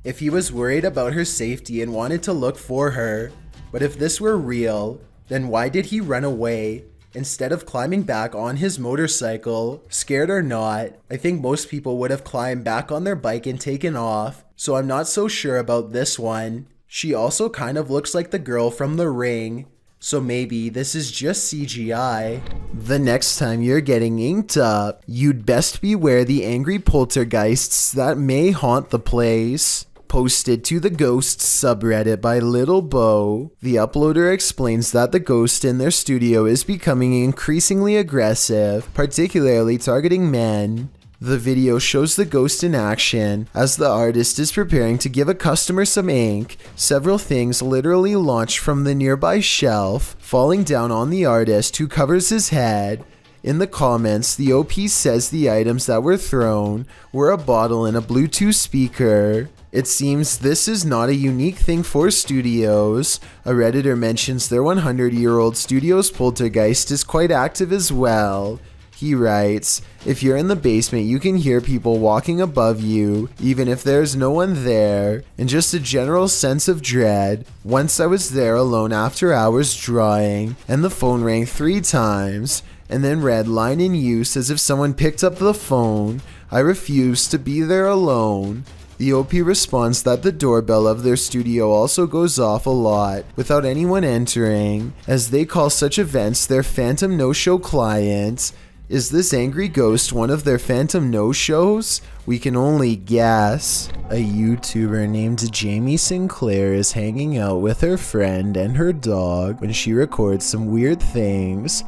if he was worried about her safety and wanted to look for her. But if this were real, then why did he run away instead of climbing back on his motorcycle? Scared or not, I think most people would have climbed back on their bike and taken off, so I'm not so sure about this one. She also kind of looks like the girl from The Ring, so maybe this is just CGI. The next time you're getting inked up, you'd best beware the angry poltergeists that may haunt the place. Posted to the Ghosts subreddit by Little Bo, the uploader explains that the ghost in their studio is becoming increasingly aggressive, particularly targeting men. The video shows the ghost in action as the artist is preparing to give a customer some ink. Several things literally launch from the nearby shelf, falling down on the artist, who covers his head. In the comments, the OP says the items that were thrown were a bottle and a Bluetooth speaker. It seems this is not a unique thing for studios. A Redditor mentions their 100-year-old studio's poltergeist is quite active as well. He writes, if you're in the basement, you can hear people walking above you, even if there's no one there, and just a general sense of dread. Once I was there alone after hours drawing, and the phone rang 3 times, and then read line in use as if someone picked up the phone. I refused to be there alone. The OP responds that the doorbell of their studio also goes off a lot without anyone entering, as they call such events their phantom no-show clients. Is this angry ghost one of their phantom no-shows? We can only guess. A YouTuber named Jamie Sinclair is hanging out with her friend and her dog when she records some weird things.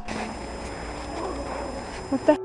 What the?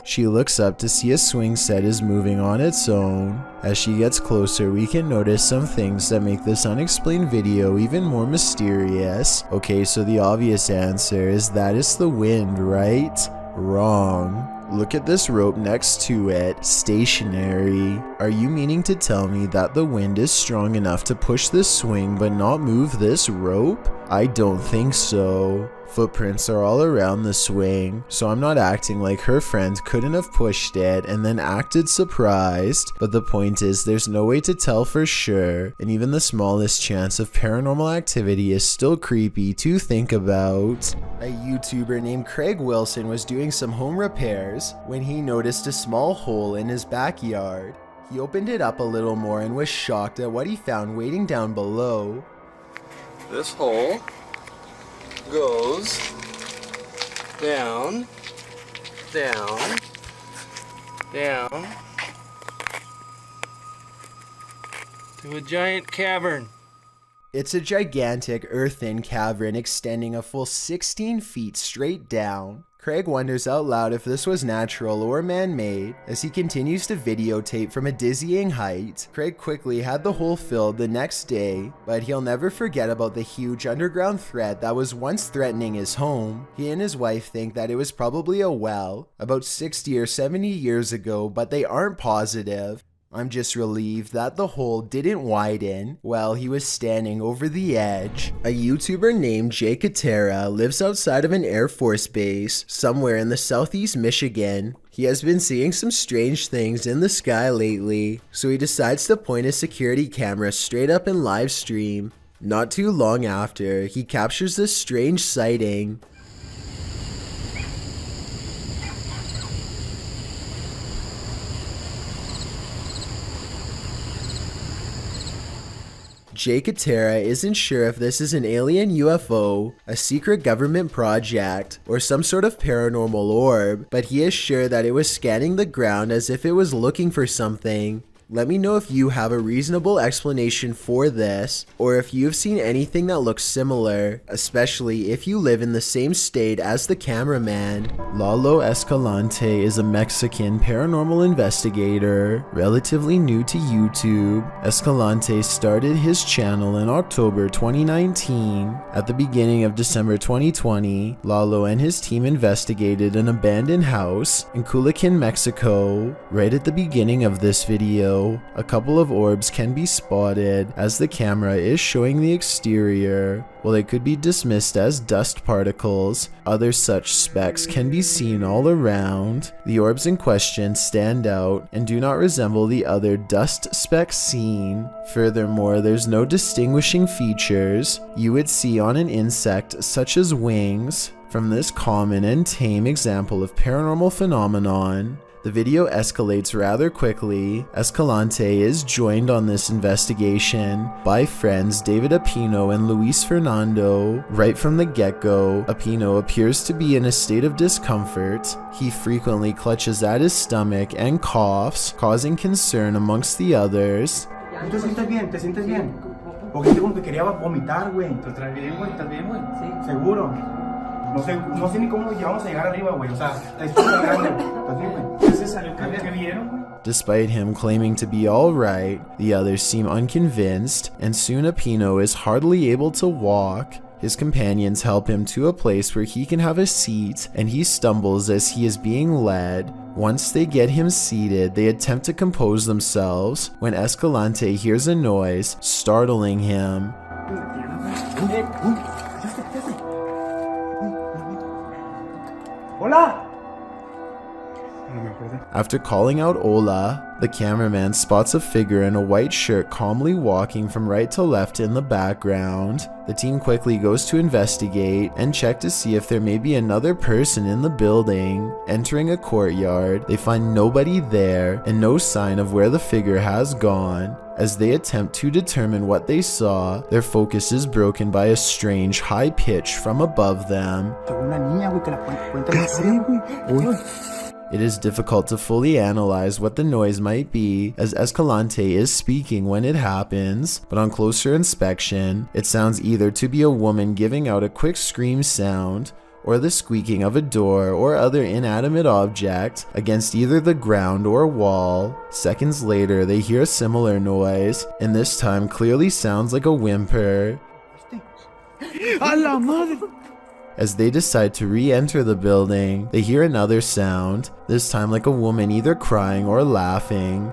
She looks up to see a swing set is moving on its own. As she gets closer, we can notice some things that make this unexplained video even more mysterious. Okay, so the obvious answer is that it's the wind, right? Wrong. Look at this rope next to it, stationary. Are you meaning to tell me that the wind is strong enough to push this swing but not move this rope? I don't think so. Footprints are all around the swing, so I'm not acting like her friend couldn't have pushed it and then acted surprised, but the point is there's no way to tell for sure, and even the smallest chance of paranormal activity is still creepy to think about. A YouTuber named Craig Wilson was doing some home repairs when he noticed a small hole in his backyard. He opened it up a little more and was shocked at what he found waiting down below. This hole goes down, down, down to a giant cavern. It's a gigantic earthen cavern extending a full 16 feet straight down. Craig wonders out loud if this was natural or man-made as he continues to videotape from a dizzying height. Craig quickly had the hole filled the next day, but he'll never forget about the huge underground threat that was once threatening his home. He and his wife think that it was probably a well about 60 or 70 years ago, but they aren't positive. I'm just relieved that the hole didn't widen while he was standing over the edge. A YouTuber named Jay Katera lives outside of an Air Force base somewhere in the southeast Michigan. He has been seeing some strange things in the sky lately, so he decides to point his security camera straight up and live stream. Not too long after, he captures this strange sighting. Jay Katera isn't sure if this is an alien UFO, a secret government project, or some sort of paranormal orb, but he is sure that it was scanning the ground as if it was looking for something. Let me know if you have a reasonable explanation for this, or if you've seen anything that looks similar, especially if you live in the same state as the cameraman. Lalo Escalante is a Mexican paranormal investigator, relatively new to YouTube. Escalante started his channel in October 2019. At the beginning of December 2020, Lalo and his team investigated an abandoned house in Culiacan, Mexico. Right at the beginning of this video, a couple of orbs can be spotted as the camera is showing the exterior. While they could be dismissed as dust particles, other such specks can be seen all around. The orbs in question stand out and do not resemble the other dust specks seen. Furthermore, there's no distinguishing features you would see on an insect such as wings from this common and tame example of paranormal phenomenon. The video escalates rather quickly. Escalante is joined on this investigation by friends David Apino and Luis Fernando. Right from the get-go, Apino appears to be in a state of discomfort. He frequently clutches at his stomach and coughs, causing concern amongst the others. ¿Te sientes bien? ¿Te sientes bien? Porque este como que quería vomitar, güey. ¿Estás bien, güey? ¿Estás bien, güey? Sí. ¿Seguro? No sé ni cómo llegamos a llegar arriba, güey. O sea, estoy cargando. ¿Estás bien, güey? ¿Qué se salió? ¿Qué vieron, güey? Despite him claiming to be alright, the others seem unconvinced, and soon Apino is hardly able to walk. His companions help him to a place where he can have a seat, and he stumbles as he is being led. Once they get him seated, they attempt to compose themselves when Escalante hears a noise, startling him. Hola! After calling out Ola, the cameraman spots a figure in a white shirt calmly walking from right to left in the background. The team quickly goes to investigate and check to see if there may be another person in the building. Entering a courtyard, they find nobody there and no sign of where the figure has gone. As they attempt to determine what they saw, their focus is broken by a strange high pitch from above them. It is difficult to fully analyze what the noise might be, as Escalante is speaking when it happens, but on closer inspection, it sounds either to be a woman giving out a quick scream sound, or the squeaking of a door or other inanimate object against either the ground or wall. Seconds later, they hear a similar noise, and this time clearly sounds like a whimper. As they decide to re-enter the building, they hear another sound, this time like a woman either crying or laughing.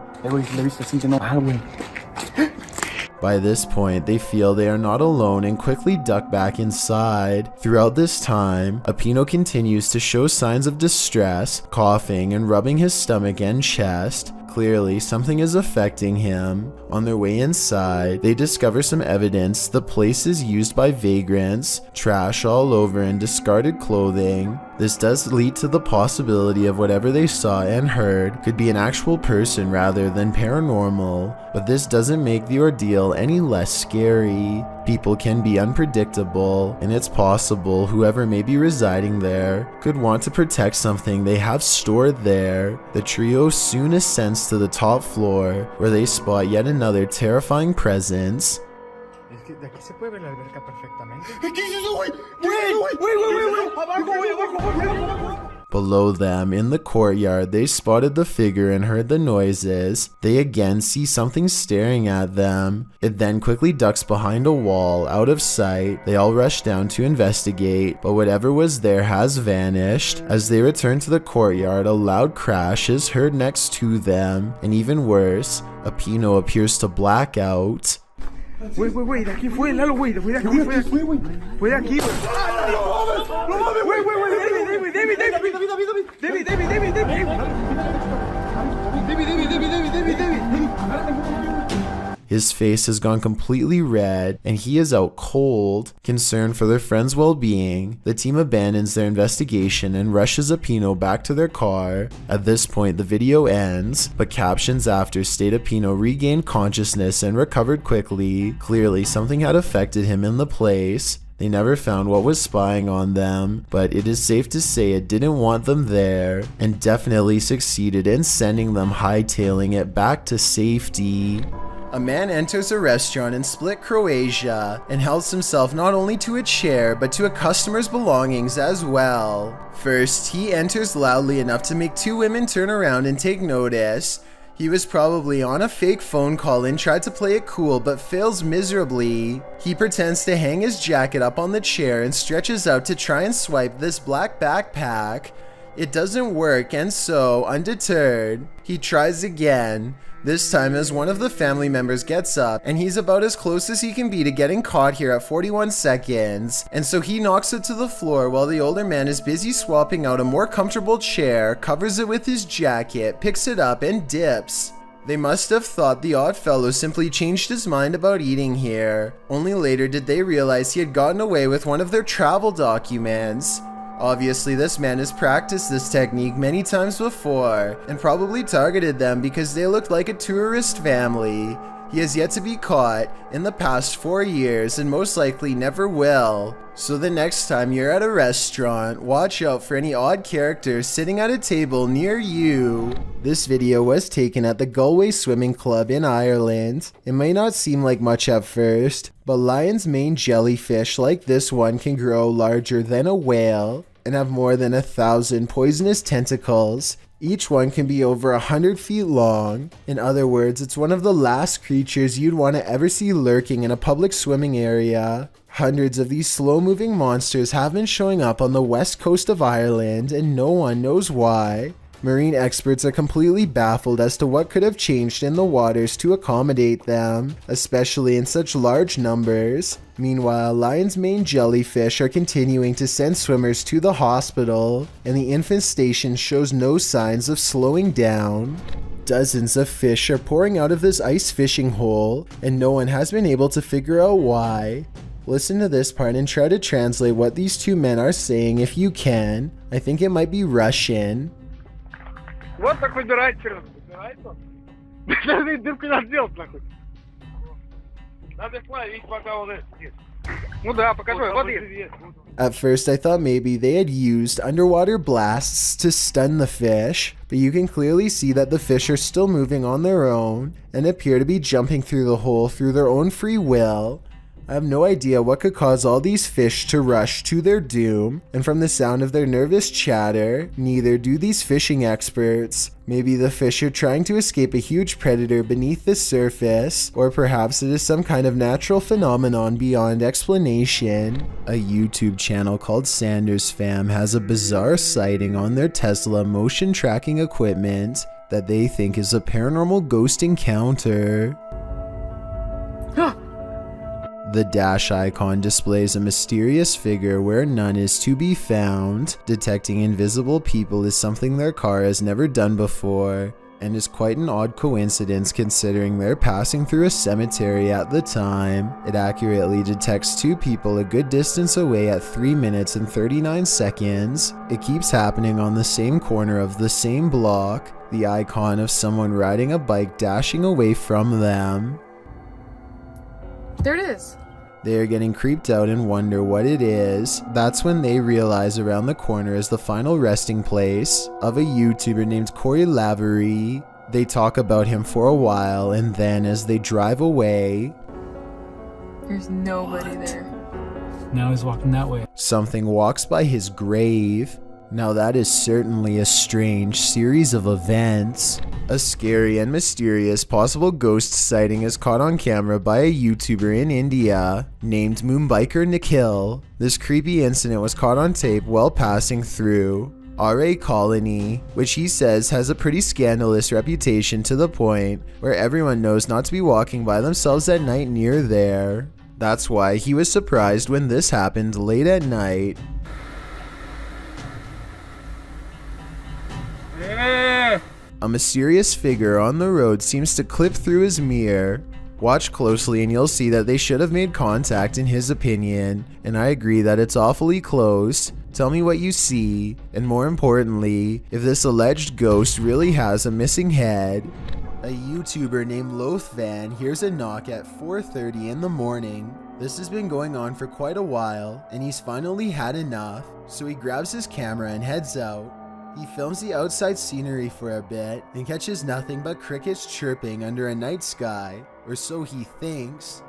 By this point, they feel they are not alone and quickly duck back inside. Throughout this time, Apino continues to show signs of distress, coughing and rubbing his stomach and chest. Clearly, something is affecting him. On their way inside, they discover some evidence the place is used by vagrants, trash all over and discarded clothing. This does lead to the possibility of whatever they saw and heard could be an actual person rather than paranormal, but this doesn't make the ordeal any less scary. People can be unpredictable, and it's possible whoever may be residing there could want to protect something they have stored there. The trio soon ascends to the top floor, where they spot yet another terrifying presence. De aquí se puede ver la alberca perfectamente. Below them, in the courtyard, they spotted the figure and heard the noises. They again see something staring at them. It then quickly ducks behind a wall, out of sight. They all rush down to investigate, but whatever was there has vanished. As they return to the courtyard, a loud crash is heard next to them, and even worse, a Pino appears to black out. Güey, de aquí fue, Lalo, güey, de aquí fue, güey. Fue de aquí, güey. No mames, güey, David. His face has gone completely red, and he is out cold. Concerned for their friend's well-being, the team abandons their investigation and rushes Apino back to their car. At this point, the video ends, but captions after state Apino regained consciousness and recovered quickly. Clearly, something had affected him in the place. They never found what was spying on them, but it is safe to say it didn't want them there, and definitely succeeded in sending them hightailing it back to safety. A man enters a restaurant in Split, Croatia, and helps himself not only to a chair, but to a customer's belongings as well. First, he enters loudly enough to make two women turn around and take notice. He was probably on a fake phone call and tried to play it cool, but fails miserably. He pretends to hang his jacket up on the chair and stretches out to try and swipe this black backpack. It doesn't work, and so, undeterred, he tries again. This time as one of the family members gets up, and he's about as close as he can be to getting caught here at 41 seconds, and so he knocks it to the floor while the older man is busy swapping out a more comfortable chair, covers it with his jacket, picks it up, and dips. They must have thought the odd fellow simply changed his mind about eating here. Only later did they realize he had gotten away with one of their travel documents. Obviously, this man has practiced this technique many times before, and probably targeted them because they looked like a tourist family. He has yet to be caught in the past 4 years, and most likely never will. So the next time you're at a restaurant, watch out for any odd characters sitting at a table near you. This video was taken at the Galway Swimming Club in Ireland. It may not seem like much at first, but lion's mane jellyfish like this one can grow larger than a whale and have more than 1,000 poisonous tentacles. Each one can be over 100 feet long. In other words, it's one of the last creatures you'd want to ever see lurking in a public swimming area. Hundreds of these slow-moving monsters have been showing up on the west coast of Ireland, and no one knows why. Marine experts are completely baffled as to what could have changed in the waters to accommodate them, especially in such large numbers. Meanwhile, lion's mane jellyfish are continuing to send swimmers to the hospital, and the infestation shows no signs of slowing down. Dozens of fish are pouring out of this ice fishing hole, and no one has been able to figure out why. Listen to this part and try to translate what these two men are saying if you can. I think it might be Russian. Вот так выбирает черт. Дырку надо сделать, нахуй. Надо плавить, пока он есть. Ну да, покажу, вот есть. At first I thought maybe they had used underwater blasts to stun the fish, but you can clearly see that the fish are still moving on their own and appear to be jumping through the hole through their own free will. I have no idea what could cause all these fish to rush to their doom, and from the sound of their nervous chatter, neither do these fishing experts. Maybe the fish are trying to escape a huge predator beneath the surface, or perhaps it is some kind of natural phenomenon beyond explanation. A YouTube channel called Sanders Fam has a bizarre sighting on their Tesla motion tracking equipment that they think is a paranormal ghost encounter. The dash icon displays a mysterious figure where none is to be found. Detecting invisible people is something their car has never done before. and is quite an odd coincidence considering they're passing through a cemetery at the time. It accurately detects two people a good distance away at 3 minutes and 39 seconds. It keeps happening on the same corner of the same block, the icon of someone riding a bike dashing away from them. There it is. They are getting creeped out and wonder what it is. That's when they realize around the corner is the final resting place of a YouTuber named Corey Lavery. They talk about him for a while, and then as they drive away, There's nobody there. Now he's walking that way. something walks by his grave. Now that is certainly a strange series of events. A scary and mysterious possible ghost sighting is caught on camera by a YouTuber in India named Moonbiker Nikhil. This creepy incident was caught on tape while passing through RA Colony, which he says has a pretty scandalous reputation to the point where everyone knows not to be walking by themselves at night near there. That's why he was surprised when this happened late at night. A mysterious figure on the road seems to clip through his mirror. Watch closely and you'll see that they should have made contact in his opinion, and I agree that it's awfully close. Tell me what you see, and more importantly, if this alleged ghost really has a missing head. A YouTuber named Lothvan hears a knock at 4:30 in the morning. This has been going on for quite a while, and he's finally had enough, so he grabs his camera and heads out. He films the outside scenery for a bit and catches nothing but crickets chirping under a night sky, or so he thinks.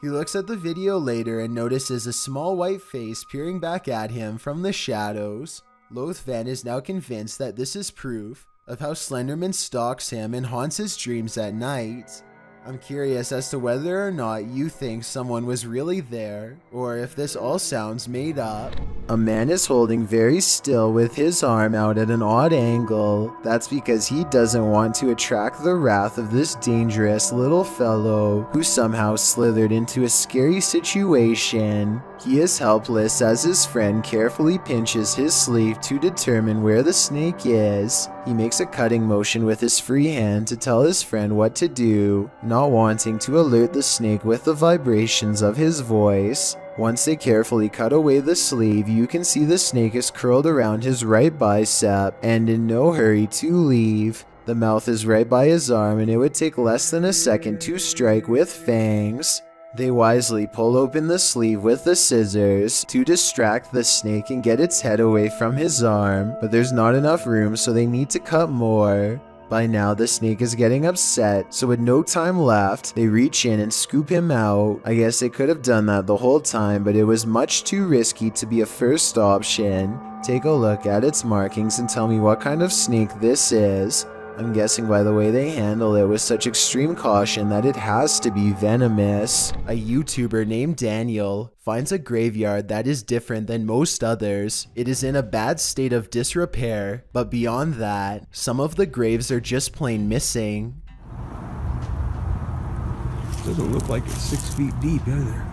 He looks at the video later and notices a small white face peering back at him from the shadows. Lothvan is now convinced that this is proof of how Slenderman stalks him and haunts his dreams at night. I'm curious as to whether or not you think someone was really there, or if this all sounds made up. A man is holding very still with his arm out at an odd angle. That's because he doesn't want to attract the wrath of this dangerous little fellow who somehow slithered into a scary situation. He is helpless as his friend carefully pinches his sleeve to determine where the snake is. He makes a cutting motion with his free hand to tell his friend what to do, not wanting to alert the snake with the vibrations of his voice. Once they carefully cut away the sleeve, you can see the snake is curled around his right bicep and in no hurry to leave. The mouth is right by his arm and it would take less than a second to strike with fangs. They wisely pull open the sleeve with the scissors to distract the snake and get its head away from his arm, but there's not enough room so they need to cut more. By now the snake is getting upset, so with no time left, they reach in and scoop him out. I guess they could have done that the whole time, but it was much too risky to be a first option. Take a look at its markings and tell me what kind of snake this is. I'm guessing by the way they handle it with such extreme caution that it has to be venomous. A YouTuber named Daniel finds a graveyard that is different than most others. It is in a bad state of disrepair, but beyond that, some of the graves are just plain missing. Doesn't look like it's 6 feet deep either.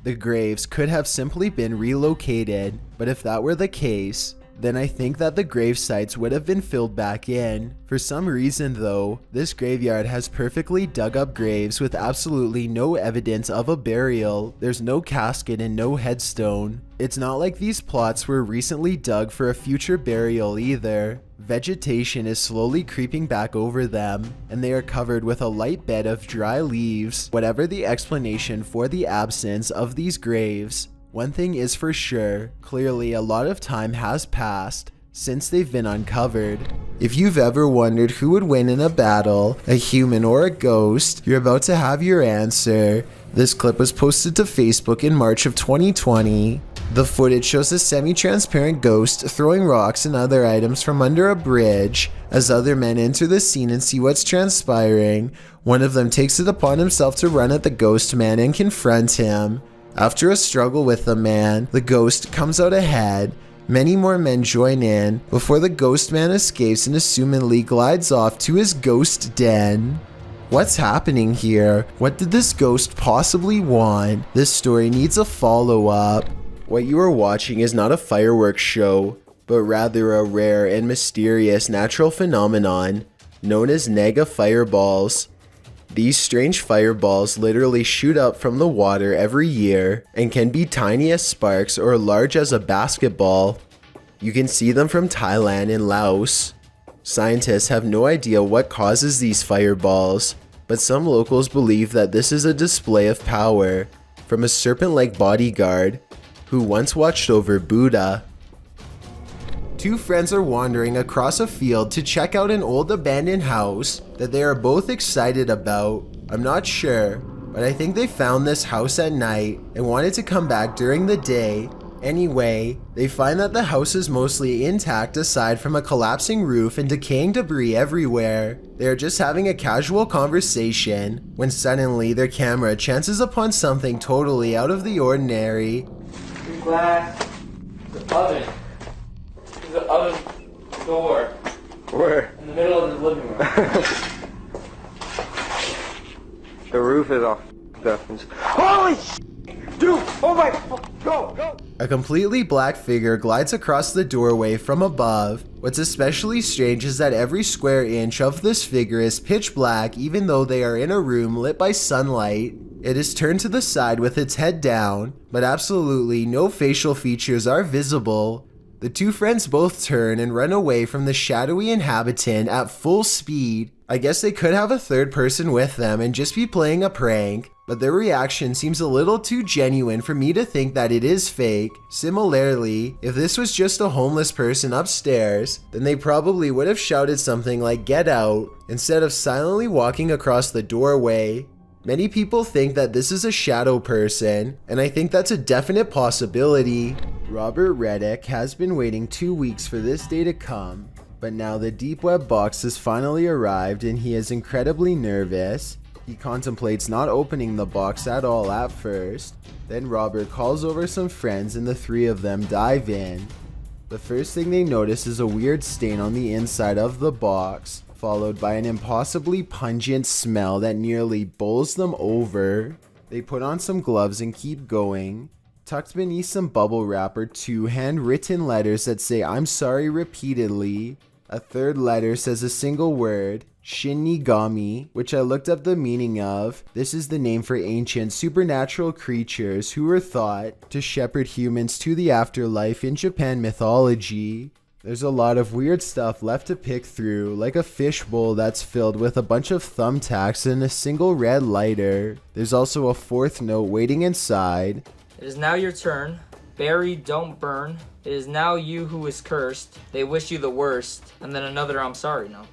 The graves could have simply been relocated, but if that were the case, then I think that the grave sites would have been filled back in. For some reason though, this graveyard has perfectly dug up graves with absolutely no evidence of a burial. There's no casket and no headstone. It's not like these plots were recently dug for a future burial either. Vegetation is slowly creeping back over them, and they are covered with a light bed of dry leaves. Whatever the explanation for the absence of these graves, one thing is for sure, clearly a lot of time has passed since they've been uncovered. If you've ever wondered who would win in a battle, a human or a ghost, you're about to have your answer. This clip was posted to Facebook in March of 2020. The footage shows a semi-transparent ghost throwing rocks and other items from under a bridge. As other men enter the scene and see what's transpiring, one of them takes it upon himself to run at the ghost man and confront him. After a struggle with the man, the ghost comes out ahead. Many more men join in before the ghost man escapes and assumedly glides off to his ghost den. What's happening here? What did this ghost possibly want? This story needs a follow-up. What you are watching is not a fireworks show, but rather a rare and mysterious natural phenomenon known as Naga fireballs. These strange fireballs literally shoot up from the water every year and can be tiny as sparks or large as a basketball. You can see them from Thailand and Laos. Scientists have no idea what causes these fireballs, but some locals believe that this is a display of power from a serpent-like bodyguard who once watched over Buddha. Two friends are wandering across a field to check out an old abandoned house that they are both excited about. I'm not sure, but I think they found this house at night and wanted to come back during the day. Anyway, they find that the house is mostly intact aside from a collapsing roof and decaying debris everywhere. They are just having a casual conversation when suddenly their camera chances upon something totally out of the ordinary. Glass. The oven. The oven door. Where? In the middle of the living room. The roof is all up. Holy shit! Dude! Oh my! Go! A completely black figure glides across the doorway from above. What's especially strange is that every square inch of this figure is pitch black even though they are in a room lit by sunlight. It is turned to the side with its head down, but absolutely no facial features are visible. The two friends both turn and run away from the shadowy inhabitant at full speed. I guess they could have a third person with them and just be playing a prank, but their reaction seems a little too genuine for me to think that it is fake. Similarly, if this was just a homeless person upstairs, then they probably would have shouted something like "Get out" instead of silently walking across the doorway. Many people think that this is a shadow person, and I think that's a definite possibility. Robert Reddick has been waiting 2 weeks for this day to come, but now the deep web box has finally arrived and he is incredibly nervous. He contemplates not opening the box at all at first. Then Robert calls over some friends and the three of them dive in. The first thing they notice is a weird stain on the inside of the box, followed by an impossibly pungent smell that nearly bowls them over. They put on some gloves and keep going. Tucked beneath some bubble wrap are two handwritten letters that say "I'm sorry" repeatedly. A third letter says a single word, shinagami, which I looked up the meaning of. This is the name for ancient supernatural creatures who were thought to shepherd humans to the afterlife in Japan mythology. There's a lot of weird stuff left to pick through, like a fishbowl that's filled with a bunch of thumbtacks and a single red lighter. There's also a fourth note waiting inside. It is now your turn. Bury, don't burn. It is now you who is cursed. They wish you the worst. And then another "I'm sorry" now.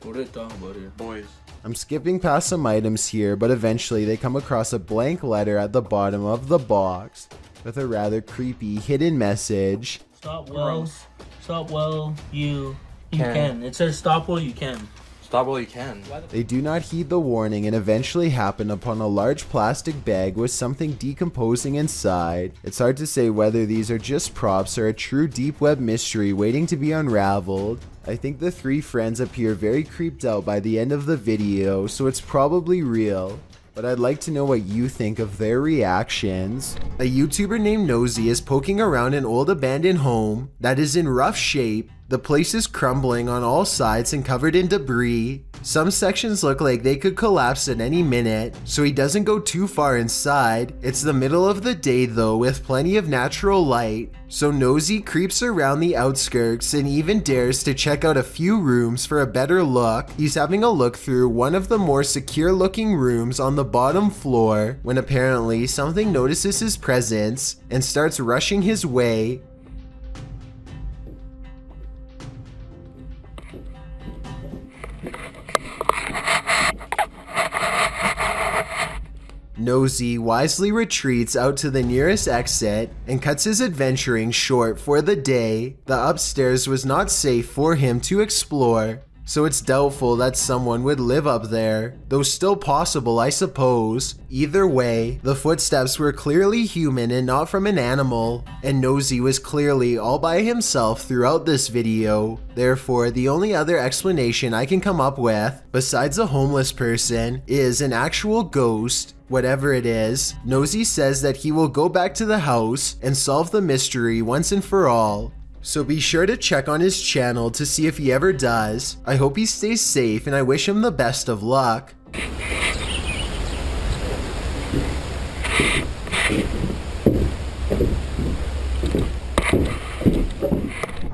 What are they talking about here? Boys. I'm skipping past some items here, but eventually they come across a blank letter at the bottom of the box with a rather creepy hidden message. Stop well, you can. It says stop well, you can. Stop while you can. They do not heed the warning and eventually happen upon a large plastic bag with something decomposing inside. It's hard to say whether these are just props or a true deep web mystery waiting to be unraveled. I think the three friends appear very creeped out by the end of the video, so it's probably real. But I'd like to know what you think of their reactions. A YouTuber named Nosy is poking around an old abandoned home that is in rough shape. The place is crumbling on all sides and covered in debris. Some sections look like they could collapse at any minute, so he doesn't go too far inside. It's the middle of the day though, with plenty of natural light, so Nosy creeps around the outskirts and even dares to check out a few rooms for a better look. He's having a look through one of the more secure looking rooms on the bottom floor when apparently something notices his presence and starts rushing his way. Nosy wisely retreats out to the nearest exit and cuts his adventuring short for the day. The upstairs was not safe for him to explore. so it's doubtful that someone would live up there, though still possible, I suppose. Either way, the footsteps were clearly human and not from an animal, and Nosy was clearly all by himself throughout this video. Therefore, the only other explanation I can come up with, besides a homeless person, is an actual ghost. Whatever it is, Nosy says that he will go back to the house and solve the mystery once and for all. So be sure to check on his channel to see if he ever does. I hope he stays safe and I wish him the best of luck.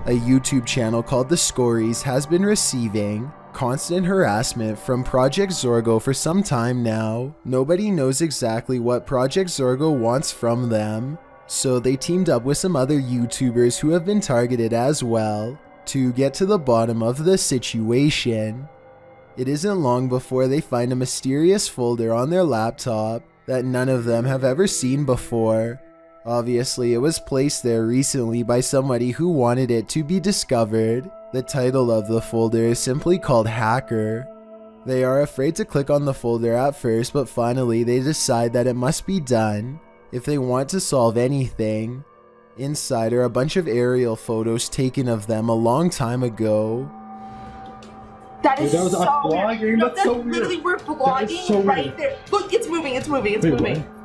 A YouTube channel called The Scories has been receiving constant harassment from Project Zorgo for some time now. Nobody knows exactly what Project Zorgo wants from them, so they teamed up with some other YouTubers who have been targeted as well to get to the bottom of the situation. It isn't long before they find a mysterious folder on their laptop that none of them have ever seen before. Obviously, it was placed there recently by somebody who wanted it to be discovered. The title of the folder is simply called Hacker. They are afraid to click on the folder at first, but finally they decide that it must be done if they want to solve anything. Inside are a bunch of aerial photos taken of them a long time ago. That is was so vlogging? weird. No, That's so literally weird. we're That is vlogging so right weird. there. Look, it's moving, it's moving, it's Wait, moving. what?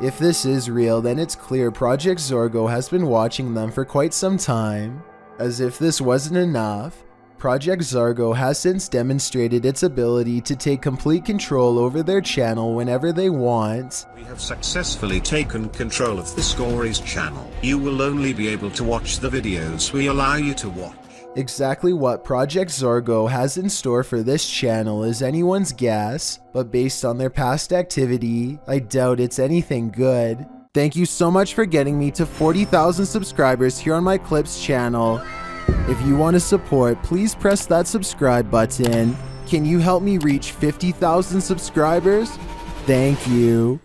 If this is real, then it's clear Project Zorgo has been watching them for quite some time. As if this wasn't enough, Project Zorgo has since demonstrated its ability to take complete control over their channel whenever they want. We have successfully taken control of the Scories channel. You will only be able to watch the videos we allow you to watch. Exactly what Project Zorgo has in store for this channel is anyone's guess, but based on their past activity, I doubt it's anything good. Thank you so much for getting me to 40,000 subscribers here on my Clips channel. If you want to support, please press that subscribe button. Can you help me reach 50,000 subscribers? Thank you.